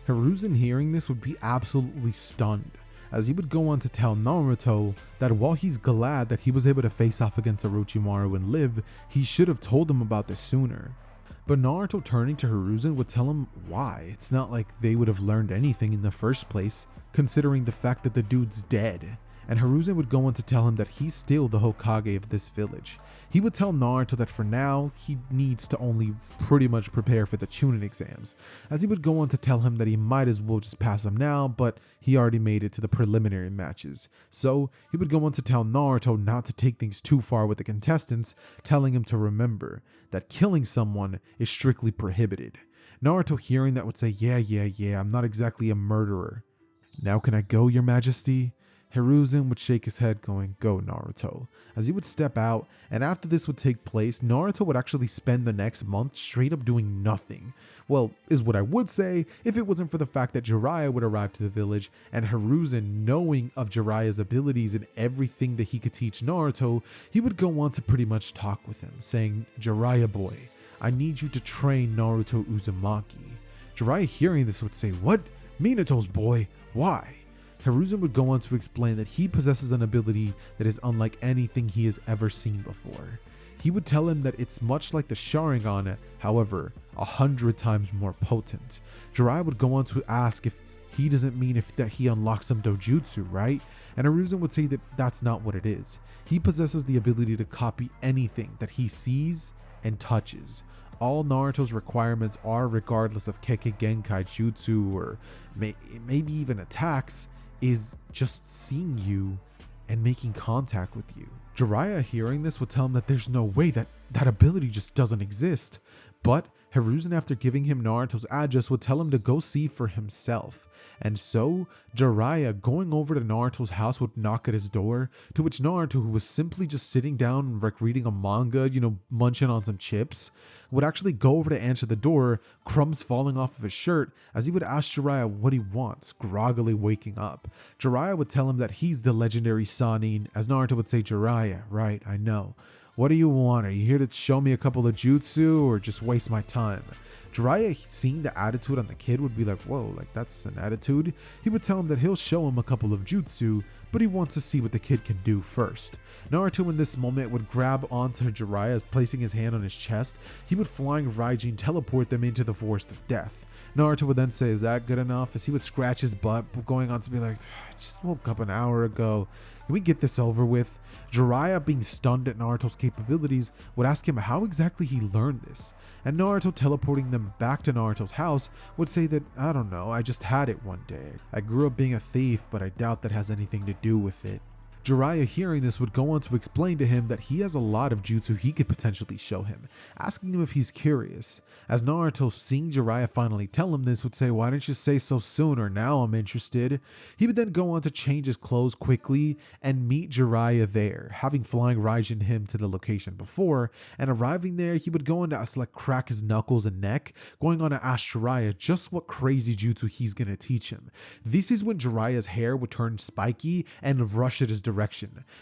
Hiruzen hearing this would be absolutely stunned, as he would go on to tell Naruto that while he's glad that he was able to face off against Orochimaru and live, he should have told him about this sooner. But Naruto turning to Hiruzen would tell him why. It's not like they would have learned anything in the first place, considering the fact that the dude's dead. And Hiruzen would go on to tell him that he's still the Hokage of this village. He would tell Naruto that for now, he needs to only pretty much prepare for the Chunin exams, as he would go on to tell him that he might as well just pass them now, but he already made it to the preliminary matches. So he would go on to tell Naruto not to take things too far with the contestants, telling him to remember that killing someone is strictly prohibited. Naruto hearing that would say, yeah, I'm not exactly a murderer. Now can I go, Your Majesty? Hiruzen would shake his head going, go Naruto, as he would step out, and after this would take place, Naruto would actually spend the next month straight up doing nothing. Well, is what I would say if it wasn't for the fact that Jiraiya would arrive to the village, and Hiruzen, knowing of Jiraiya's abilities and everything that he could teach Naruto, he would go on to pretty much talk with him, saying, Jiraiya boy, I need you to train Naruto Uzumaki. Jiraiya hearing this would say, what? Minato's boy? Why? Hiruzen would go on to explain that he possesses an ability that is unlike anything he has ever seen before. He would tell him that it's much like the Sharingan, however, 100 times more potent. Jiraiya would go on to ask if he doesn't mean that he unlocks some dojutsu, right? And Hiruzen would say that that's not what it is. He possesses the ability to copy anything that he sees and touches. All Naruto's requirements are, regardless of Kekkei Genkai Jutsu or maybe even attacks, is just seeing you and making contact with you. Jiraiya hearing this would tell him that there's no way that ability just doesn't exist. But Hiruzen, after giving him Naruto's address, would tell him to go see for himself. And so, Jiraiya, going over to Naruto's house, would knock at his door, to which Naruto, who was simply just sitting down like reading a manga, munching on some chips, would actually go over to answer the door, crumbs falling off of his shirt, as he would ask Jiraiya what he wants, groggily waking up. Jiraiya would tell him that he's the legendary Sannin, as Naruto would say, Jiraiya, right, I know. What do you want? Are you here to show me a couple of jutsu or just waste my time? Jiraiya, seeing the attitude on the kid, would be like, whoa, like that's an attitude. He would tell him that he'll show him a couple of jutsu, but he wants to see what the kid can do first. Naruto in this moment would grab onto Jiraiya, placing his hand on his chest. He would flying Raijin teleport them into the forest of death. Naruto would then say, is that good enough? As he would scratch his butt, going on to be like, I just woke up an hour ago. Can we get this over with? Jiraiya, being stunned at Naruto's capabilities, would ask him how exactly he learned this. And Naruto, teleporting them back to Naruto's house, would say that, I don't know, I just had it one day. I grew up being a thief, but I doubt that has anything to do with it. Jiraiya hearing this would go on to explain to him that he has a lot of jutsu he could potentially show him, asking him if he's curious. As Naruto, seeing Jiraiya finally tell him this, would say, why didn't you say so sooner? Now I'm interested. He would then go on to change his clothes quickly and meet Jiraiya there, having flying Raijin him to the location before, and arriving there, he would go on to crack his knuckles and neck, going on to ask Jiraiya just what crazy jutsu he's gonna teach him. This is when Jiraiya's hair would turn spiky and rush at his direction.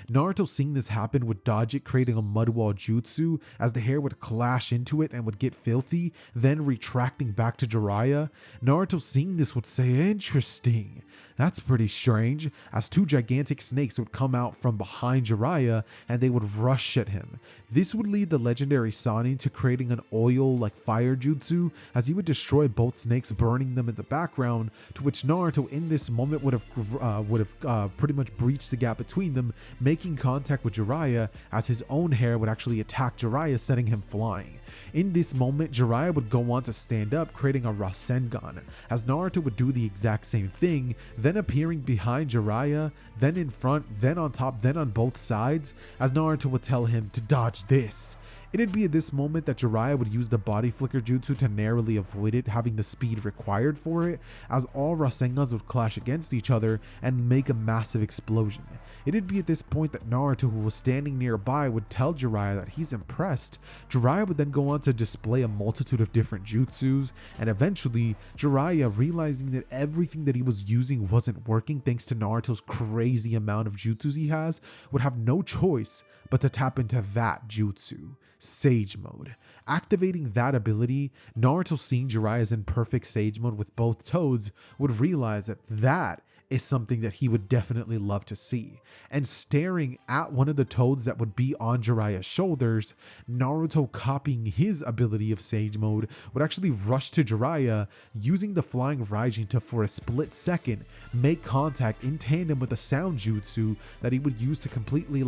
Naruto, seeing this happen, would dodge it, creating a mud wall jutsu, as the hair would clash into it and would get filthy, then retracting back to Jiraiya. Naruto, seeing this, would say, interesting. That's pretty strange, as two gigantic snakes would come out from behind Jiraiya and they would rush at him. This would lead the legendary Sani to creating an oil like fire jutsu, as he would destroy both snakes, burning them in the background, to which Naruto in this moment would have pretty much breached the gap between them, making contact with Jiraiya, as his own hair would actually attack Jiraiya, sending him flying. In this moment, Jiraiya would go on to stand up, creating a Rasengan, as Naruto would do the exact same thing, then appearing behind Jiraiya, then in front, then on top, then on both sides, as Naruto would tell him to dodge this. It'd be at this moment that Jiraiya would use the body flicker jutsu to narrowly avoid it, having the speed required for it, as all Rasengans would clash against each other and make a massive explosion. It'd be at this point that Naruto, who was standing nearby, would tell Jiraiya that he's impressed. Jiraiya would then go on to display a multitude of different jutsus, and eventually Jiraiya, realizing that everything that he was using wasn't working thanks to Naruto's crazy amount of jutsus he has, would have no choice but to tap into that jutsu, Sage Mode. Activating that ability, Naruto, seeing Jiraiya's in perfect Sage Mode with both toads, would realize that that is something that he would definitely love to see. And staring at one of the toads that would be on Jiraiya's shoulders, Naruto, copying his ability of Sage Mode, would actually rush to Jiraiya, using the flying Raijin to, for a split second, make contact in tandem with a sound jutsu that he would use to completely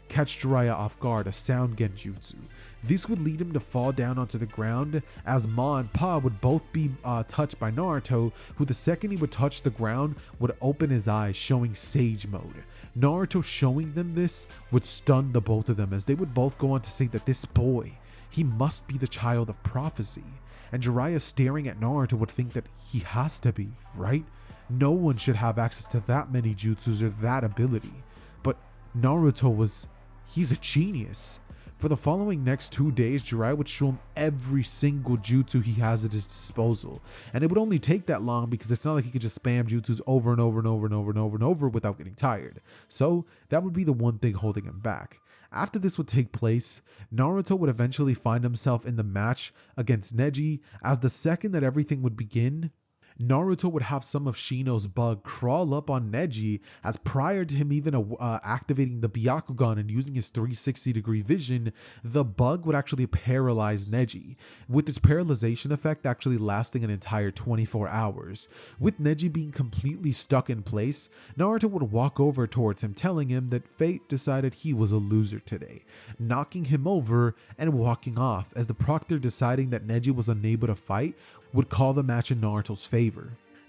catch Jiraiya off guard, a sound genjutsu. This would lead him to fall down onto the ground, as Ma and Pa would both be touched by Naruto, who the second he would touch the ground would open his eyes, showing Sage Mode. Naruto showing them this would stun the both of them, as they would both go on to say that this boy, he must be the child of prophecy. And Jiraiya, staring at Naruto, would think that he has to be, right? No one should have access to that many jutsus or that ability. But Naruto he's a genius. For the following next 2 days, Jiraiya would show him every single jutsu he has at his disposal. And it would only take that long because it's not like he could just spam jutsus over and over and over and over and over and over without getting tired. So that would be the one thing holding him back. After this would take place, Naruto would eventually find himself in the match against Neji, as the second that everything would begin, Naruto would have some of Shino's bug crawl up on Neji, as prior to him even activating the Byakugan and using his 360-degree vision, the bug would actually paralyze Neji, with this paralyzation effect actually lasting an entire 24 hours. With Neji being completely stuck in place, Naruto would walk over towards him, telling him that fate decided he was a loser today, knocking him over and walking off, as the proctor, deciding that Neji was unable to fight, would call the match in Naruto's favor.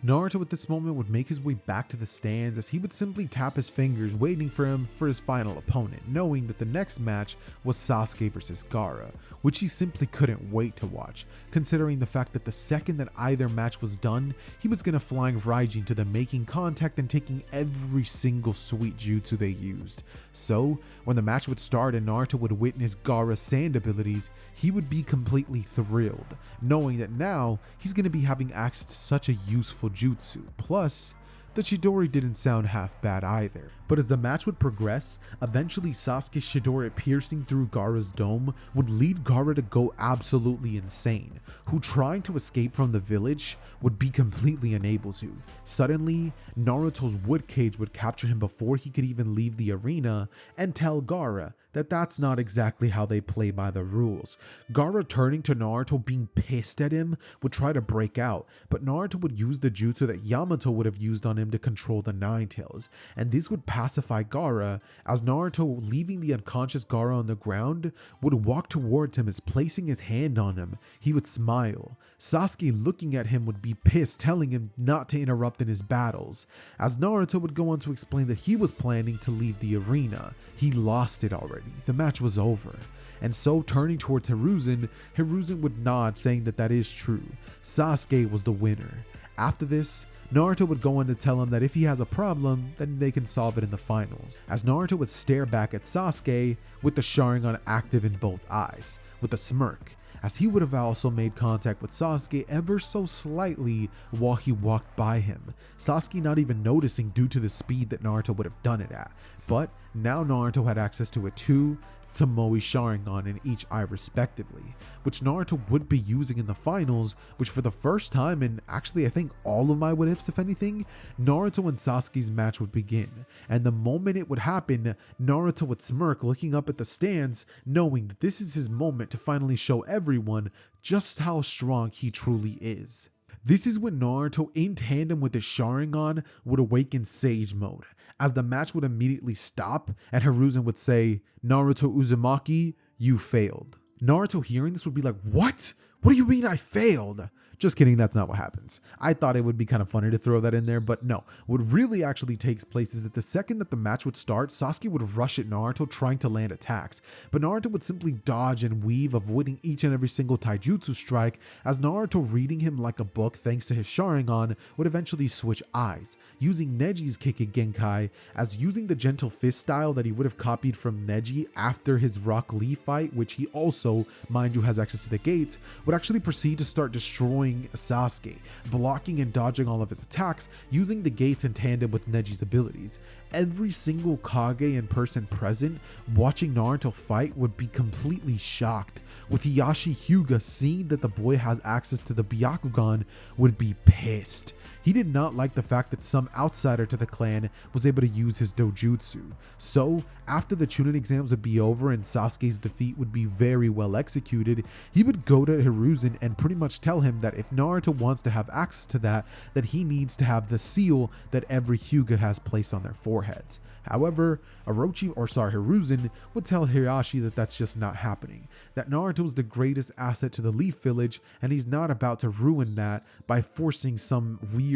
Naruto at this moment would make his way back to the stands, as he would simply tap his fingers, waiting for his final opponent, knowing that the next match was Sasuke versus Gaara, which he simply couldn't wait to watch, considering the fact that the second that either match was done, he was gonna flying Raijin to them, making contact and taking every single sweet jutsu they used. So when the match would start and Naruto would witness Gaara's sand abilities, he would be completely thrilled, knowing that now he's gonna be having access to such a useful jutsu. Plus, the Chidori didn't sound half bad either. But as the match would progress, eventually Sasuke's Chidori piercing through Gaara's dome would lead Gaara to go absolutely insane, who, trying to escape from the village, would be completely unable to. Suddenly, Naruto's wood cage would capture him before he could even leave the arena, and tell Gaara that that's not exactly how they play by the rules. Gaara, turning to Naruto, being pissed at him, would try to break out, but Naruto would use the jutsu that Yamato would have used on him to control the Nine Tails, and this would pacify Gaara, as Naruto, leaving the unconscious Gaara on the ground, would walk towards him, as placing his hand on him, he would smile. Sasuke, looking at him, would be pissed, telling him not to interrupt in his battles, as Naruto would go on to explain that he was planning to leave the arena. He lost it already. The match was over. And so, turning towards Hiruzen would nod, saying that that is true. Sasuke was the winner. After this, Naruto would go on to tell him that if he has a problem, then they can solve it in the finals, as Naruto would stare back at Sasuke with the Sharingan active in both eyes, with a smirk, as he would have also made contact with Sasuke ever so slightly while he walked by him, Sasuke not even noticing due to the speed that Naruto would have done it at. But now Naruto had access to it too, Tomoe's Sharingan in each eye respectively, which Naruto would be using in the finals, which for the first time in actually I think all of my what ifs if anything, Naruto and Sasuke's match would begin, and the moment it would happen, Naruto would smirk looking up at the stands, knowing that this is his moment to finally show everyone just how strong he truly is. This is when Naruto, in tandem with his Sharingan, would awaken Sage Mode, as the match would immediately stop and Hiruzen would say, "Naruto Uzumaki, you failed." Naruto hearing this would be like, "What? What do you mean I failed?" Just kidding, that's not what happens. I thought it would be kind of funny to throw that in there, but no. What really actually takes place is that the second that the match would start, Sasuke would rush at Naruto trying to land attacks, but Naruto would simply dodge and weave, avoiding each and every single taijutsu strike, as Naruto, reading him like a book thanks to his Sharingan, would eventually switch eyes, using Neji's Kiki Genkai, as using the gentle fist style that he would have copied from Neji after his Rock Lee fight, which he also, mind you, has access to the gates, would actually proceed to start destroying Sasuke, blocking and dodging all of his attacks, using the gates in tandem with Neji's abilities. Every single Kage in person present watching Naruto fight would be completely shocked, with Hiyashi Hyuga seeing that the boy has access to the Byakugan would be pissed. He did not like the fact that some outsider to the clan was able to use his dojutsu. So, after the Chunin exams would be over and Sasuke's defeat would be very well executed, he would go to Hiruzen and pretty much tell him that if Naruto wants to have access to that he needs to have the seal that every Hyuga has placed on their foreheads. However, Hiruzen would tell Hiyashi that that's just not happening, that Naruto is the greatest asset to the Leaf Village and he's not about to ruin that by forcing some weird,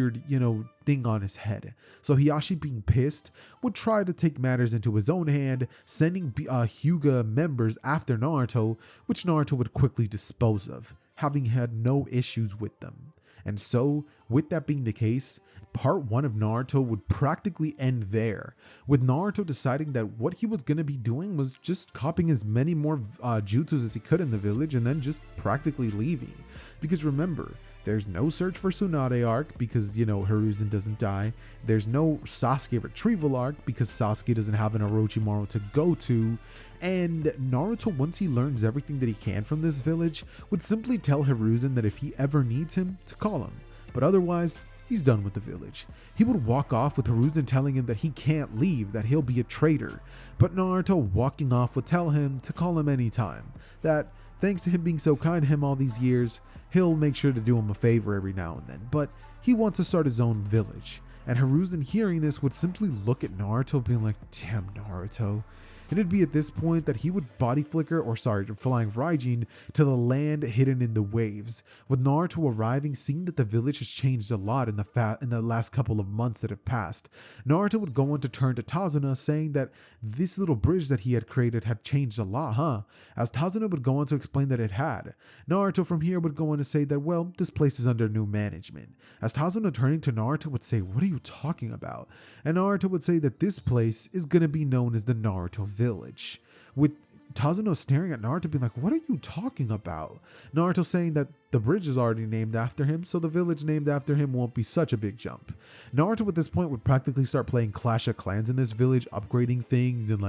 thing on his head. So Hiyashi, being pissed, would try to take matters into his own hand, sending Hyuga members after Naruto, which Naruto would quickly dispose of, having had no issues with them. And so, with that being the case, part 1 of Naruto would practically end there, with Naruto deciding that what he was going to be doing was just copying as many more jutsus as he could in the village and then just practically leaving. Because remember, there's no search for Tsunade arc because, Hiruzen doesn't die. There's no Sasuke retrieval arc because Sasuke doesn't have an Orochimaru to go to. And Naruto, once he learns everything that he can from this village, would simply tell Hiruzen that if he ever needs him, to call him. But otherwise, he's done with the village. He would walk off with Hiruzen telling him that he can't leave, that he'll be a traitor. But Naruto, walking off, would tell him to call him anytime, that thanks to him being so kind to him all these years, he'll make sure to do him a favor every now and then, but he wants to start his own village. And Hiruzen, hearing this, would simply look at Naruto being like, "Damn, Naruto." And it'd be at this point that he would flying Raijin to the land hidden in the waves, with Naruto arriving, seeing that the village has changed a lot in the last couple of months that have passed. Naruto would go on to turn to Tazuna, saying that this little bridge that he had created had changed a lot, as Tazuna would go on to explain that it had. Naruto from here would go on to say that, well, this place is under new management, as Tazuna, turning to Naruto, would say, "What are you talking about?" And Naruto would say that this place is going to be known as the Naruto Village, with Tazuna staring at Naruto being like, "What are you talking about?" Naruto saying that the bridge is already named after him, so the village named after him won't be such a big jump. Naruto at this point would practically start playing Clash of Clans in this village, upgrading things and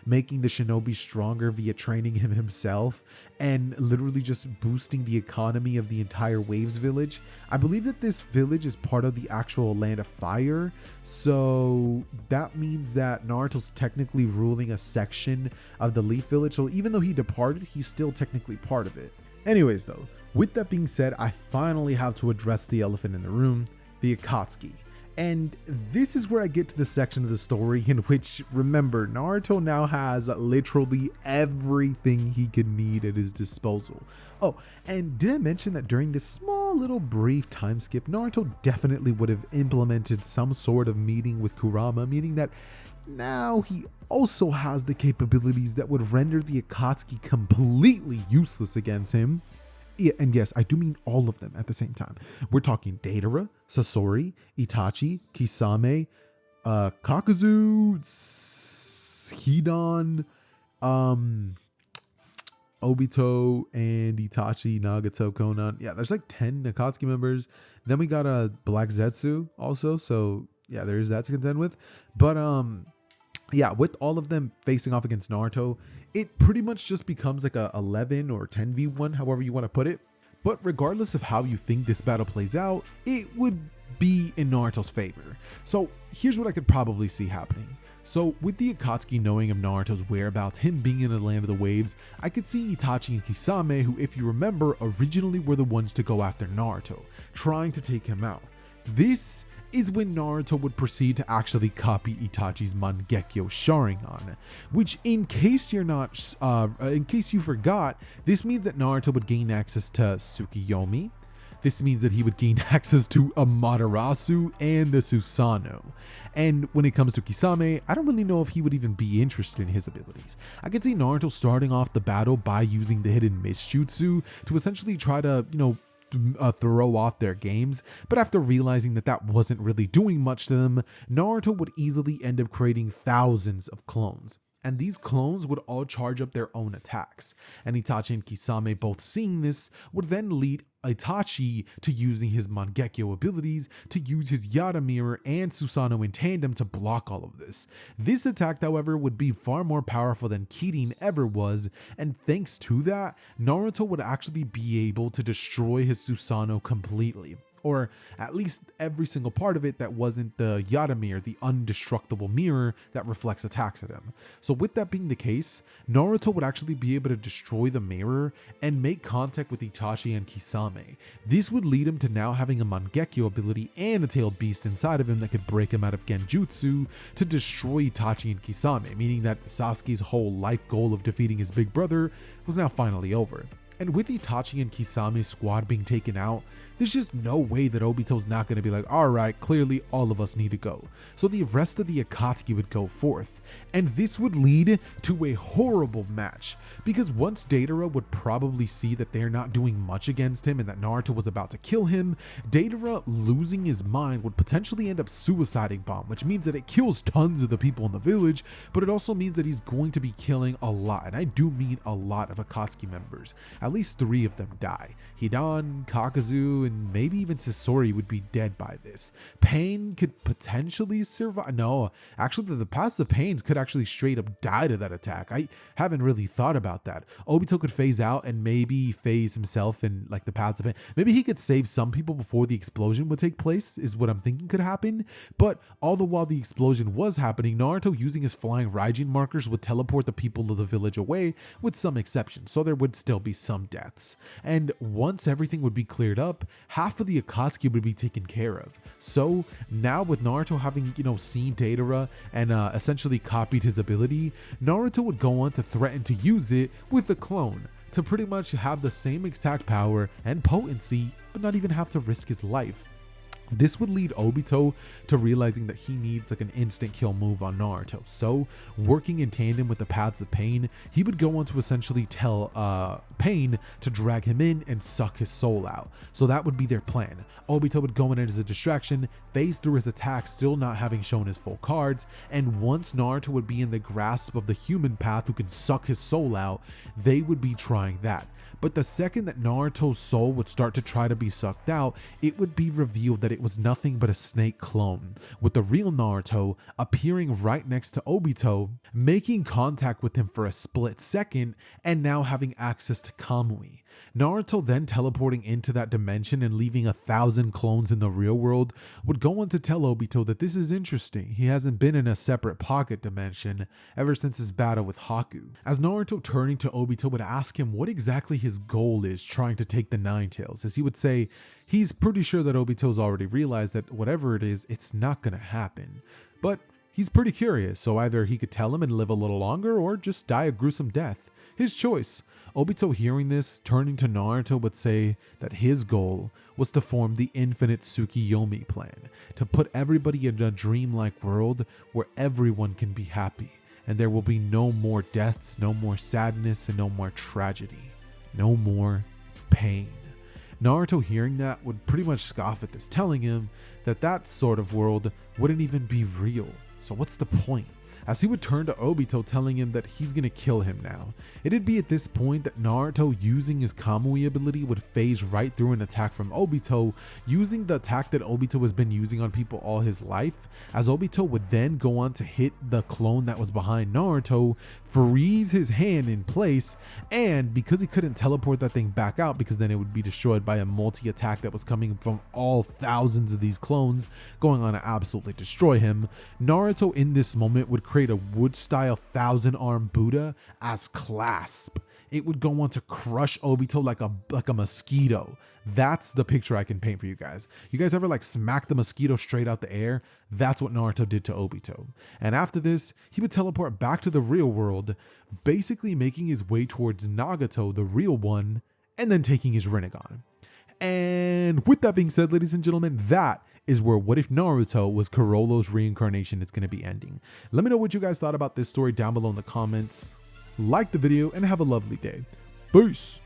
making the shinobi stronger via training him himself, and literally just boosting the economy of the entire Waves village. I believe that this village is part of the actual Land of Fire, so that means that Naruto's technically ruling a section of the Leaf Village, so even though he departed, he's still technically part of it. Anyways though, with that being said, I finally have to address the elephant in the room, the Akatsuki. And this is where I get to the section of the story in which, remember, Naruto now has literally everything he could need at his disposal. Oh, and did I mention that during this small little brief time skip, Naruto definitely would have implemented some sort of meeting with Kurama, meaning that now he also has the capabilities that would render the Akatsuki completely useless against him. Yeah, and yes, I do mean all of them at the same time. We're talking Deidara, Sasori, Itachi, Kisame, Kakuzu, Hidan, Obito, and Itachi, Nagato, Konan. Yeah, there's 10 Akatsuki members. Then we got a Black Zetsu also, so yeah, there's that to contend with. But Yeah, with all of them facing off against Naruto, it pretty much just becomes like a 11 or 10v1, however you want to put it. But regardless of how you think this battle plays out, it would be in Naruto's favor. So here's what I could probably see happening. So with the Akatsuki knowing of Naruto's whereabouts, him being in the land of the waves, I could see Itachi and Kisame, who if you remember originally were the ones to go after Naruto, trying to take him out. This is when Naruto would proceed to actually copy Itachi's Mangekyo Sharingan, which in case you forgot, this means that Naruto would gain access to Tsukiyomi. This means that he would gain access to Amaterasu and the Susanoo. And when it comes to Kisame, I don't really know if he would even be interested in his abilities. I could see Naruto starting off the battle by using the hidden Mist Jutsu to essentially try to, throw off their games, but after realizing that that wasn't really doing much to them, Naruto would easily end up creating thousands of clones. And these clones would all charge up their own attacks. And Itachi and Kisame both seeing this would then lead Itachi to using his Mangekyo abilities to use his Yara Mirror and Susanoo in tandem to block all of this. This attack, however, would be far more powerful than Kirin ever was, and thanks to that, Naruto would actually be able to destroy his Susanoo completely. Or at least every single part of it that wasn't the Yara Mirror, the indestructible mirror that reflects attacks at him. So with that being the case, Naruto would actually be able to destroy the mirror and make contact with Itachi and Kisame. This would lead him to now having a Mangekyo ability and a tailed beast inside of him that could break him out of Genjutsu to destroy Itachi and Kisame, meaning that Sasuke's whole life goal of defeating his big brother was now finally over. And with Itachi and Kisame's squad being taken out, there's just no way that Obito's not going to be like, alright, clearly all of us need to go. So the rest of the Akatsuki would go forth. And this would lead to a horrible match. Because once Deidara would probably see that they're not doing much against him and that Naruto was about to kill him, Deidara losing his mind would potentially end up suiciding Bomb, which means that it kills tons of the people in the village, but it also means that he's going to be killing a lot, and I do mean a lot of Akatsuki members. At least 3 of them die. Hidan, Kakazu, and maybe even Sasori would be dead by this. Pain could potentially survive. No, actually the Paths of Pains could actually straight up die to that attack. I haven't really thought about that. Obito could phase out and maybe phase himself in like the Paths of Pain. Maybe he could save some people before the explosion would take place is what I'm thinking could happen. But all the while the explosion was happening, Naruto using his flying Raijin markers would teleport the people of the village away with some exceptions. So there would still be some deaths. And once everything would be cleared up, half of the Akatsuki would be taken care of. So now with Naruto having, seen Deidara and essentially copied his ability, Naruto would go on to threaten to use it with a clone to pretty much have the same exact power and potency, but not even have to risk his life. This would lead Obito to realizing that he needs like an instant kill move on Naruto. So working in tandem with the Paths of Pain, he would go on to essentially tell Pain to drag him in and suck his soul out. So that would be their plan. Obito would go in as a distraction, phase through his attack, still not having shown his full cards, and once Naruto would be in the grasp of the human path who can suck his soul out, they would be trying that. But the second that Naruto's soul would start to try to be sucked out, it would be revealed that it was nothing but a snake clone, with the real Naruto appearing right next to Obito, making contact with him for a split second, and now having access to Kamui. Naruto then teleporting into that dimension and leaving 1,000 clones in the real world would go on to tell Obito that this is interesting. He hasn't been in a separate pocket dimension ever since his battle with Haku. As Naruto turning to Obito would ask him what exactly his goal is trying to take the Nine Tails, as he would say he's pretty sure that Obito's already realized that whatever it is, it's not gonna happen. But he's pretty curious, so either he could tell him and live a little longer or just die a gruesome death. His choice. Obito hearing this, turning to Naruto, would say that his goal was to form the infinite Tsukiyomi plan, to put everybody in a dreamlike world where everyone can be happy, and there will be no more deaths, no more sadness, and no more tragedy, no more pain. Naruto hearing that would pretty much scoff at this, telling him that that sort of world wouldn't even be real. So what's the point? as he would turn to Obito telling him that he's gonna kill him now. It'd be at this point that Naruto, using his Kamui ability, would phase right through an attack from Obito, using the attack that Obito has been using on people all his life, as Obito would then go on to hit the clone that was behind Naruto, freeze his hand in place, and because he couldn't teleport that thing back out because then it would be destroyed by a multi-attack that was coming from all thousands of these clones going on to absolutely destroy him, Naruto in this moment would create a wood-style 1,000-arm Buddha as clasp. It would go on to crush Obito like a mosquito. That's the picture I can paint for you guys. You guys ever like smack the mosquito straight out the air? That's what Naruto did to Obito. And after this, he would teleport back to the real world, basically making his way towards Nagato, the real one, and then taking his Rinnegan. And with that being said, ladies and gentlemen, that is where What If Naruto was Chrollos Reincarnation is going to be ending. Let me know what you guys thought about this story down below in the comments. Like the video and have a lovely day. Peace.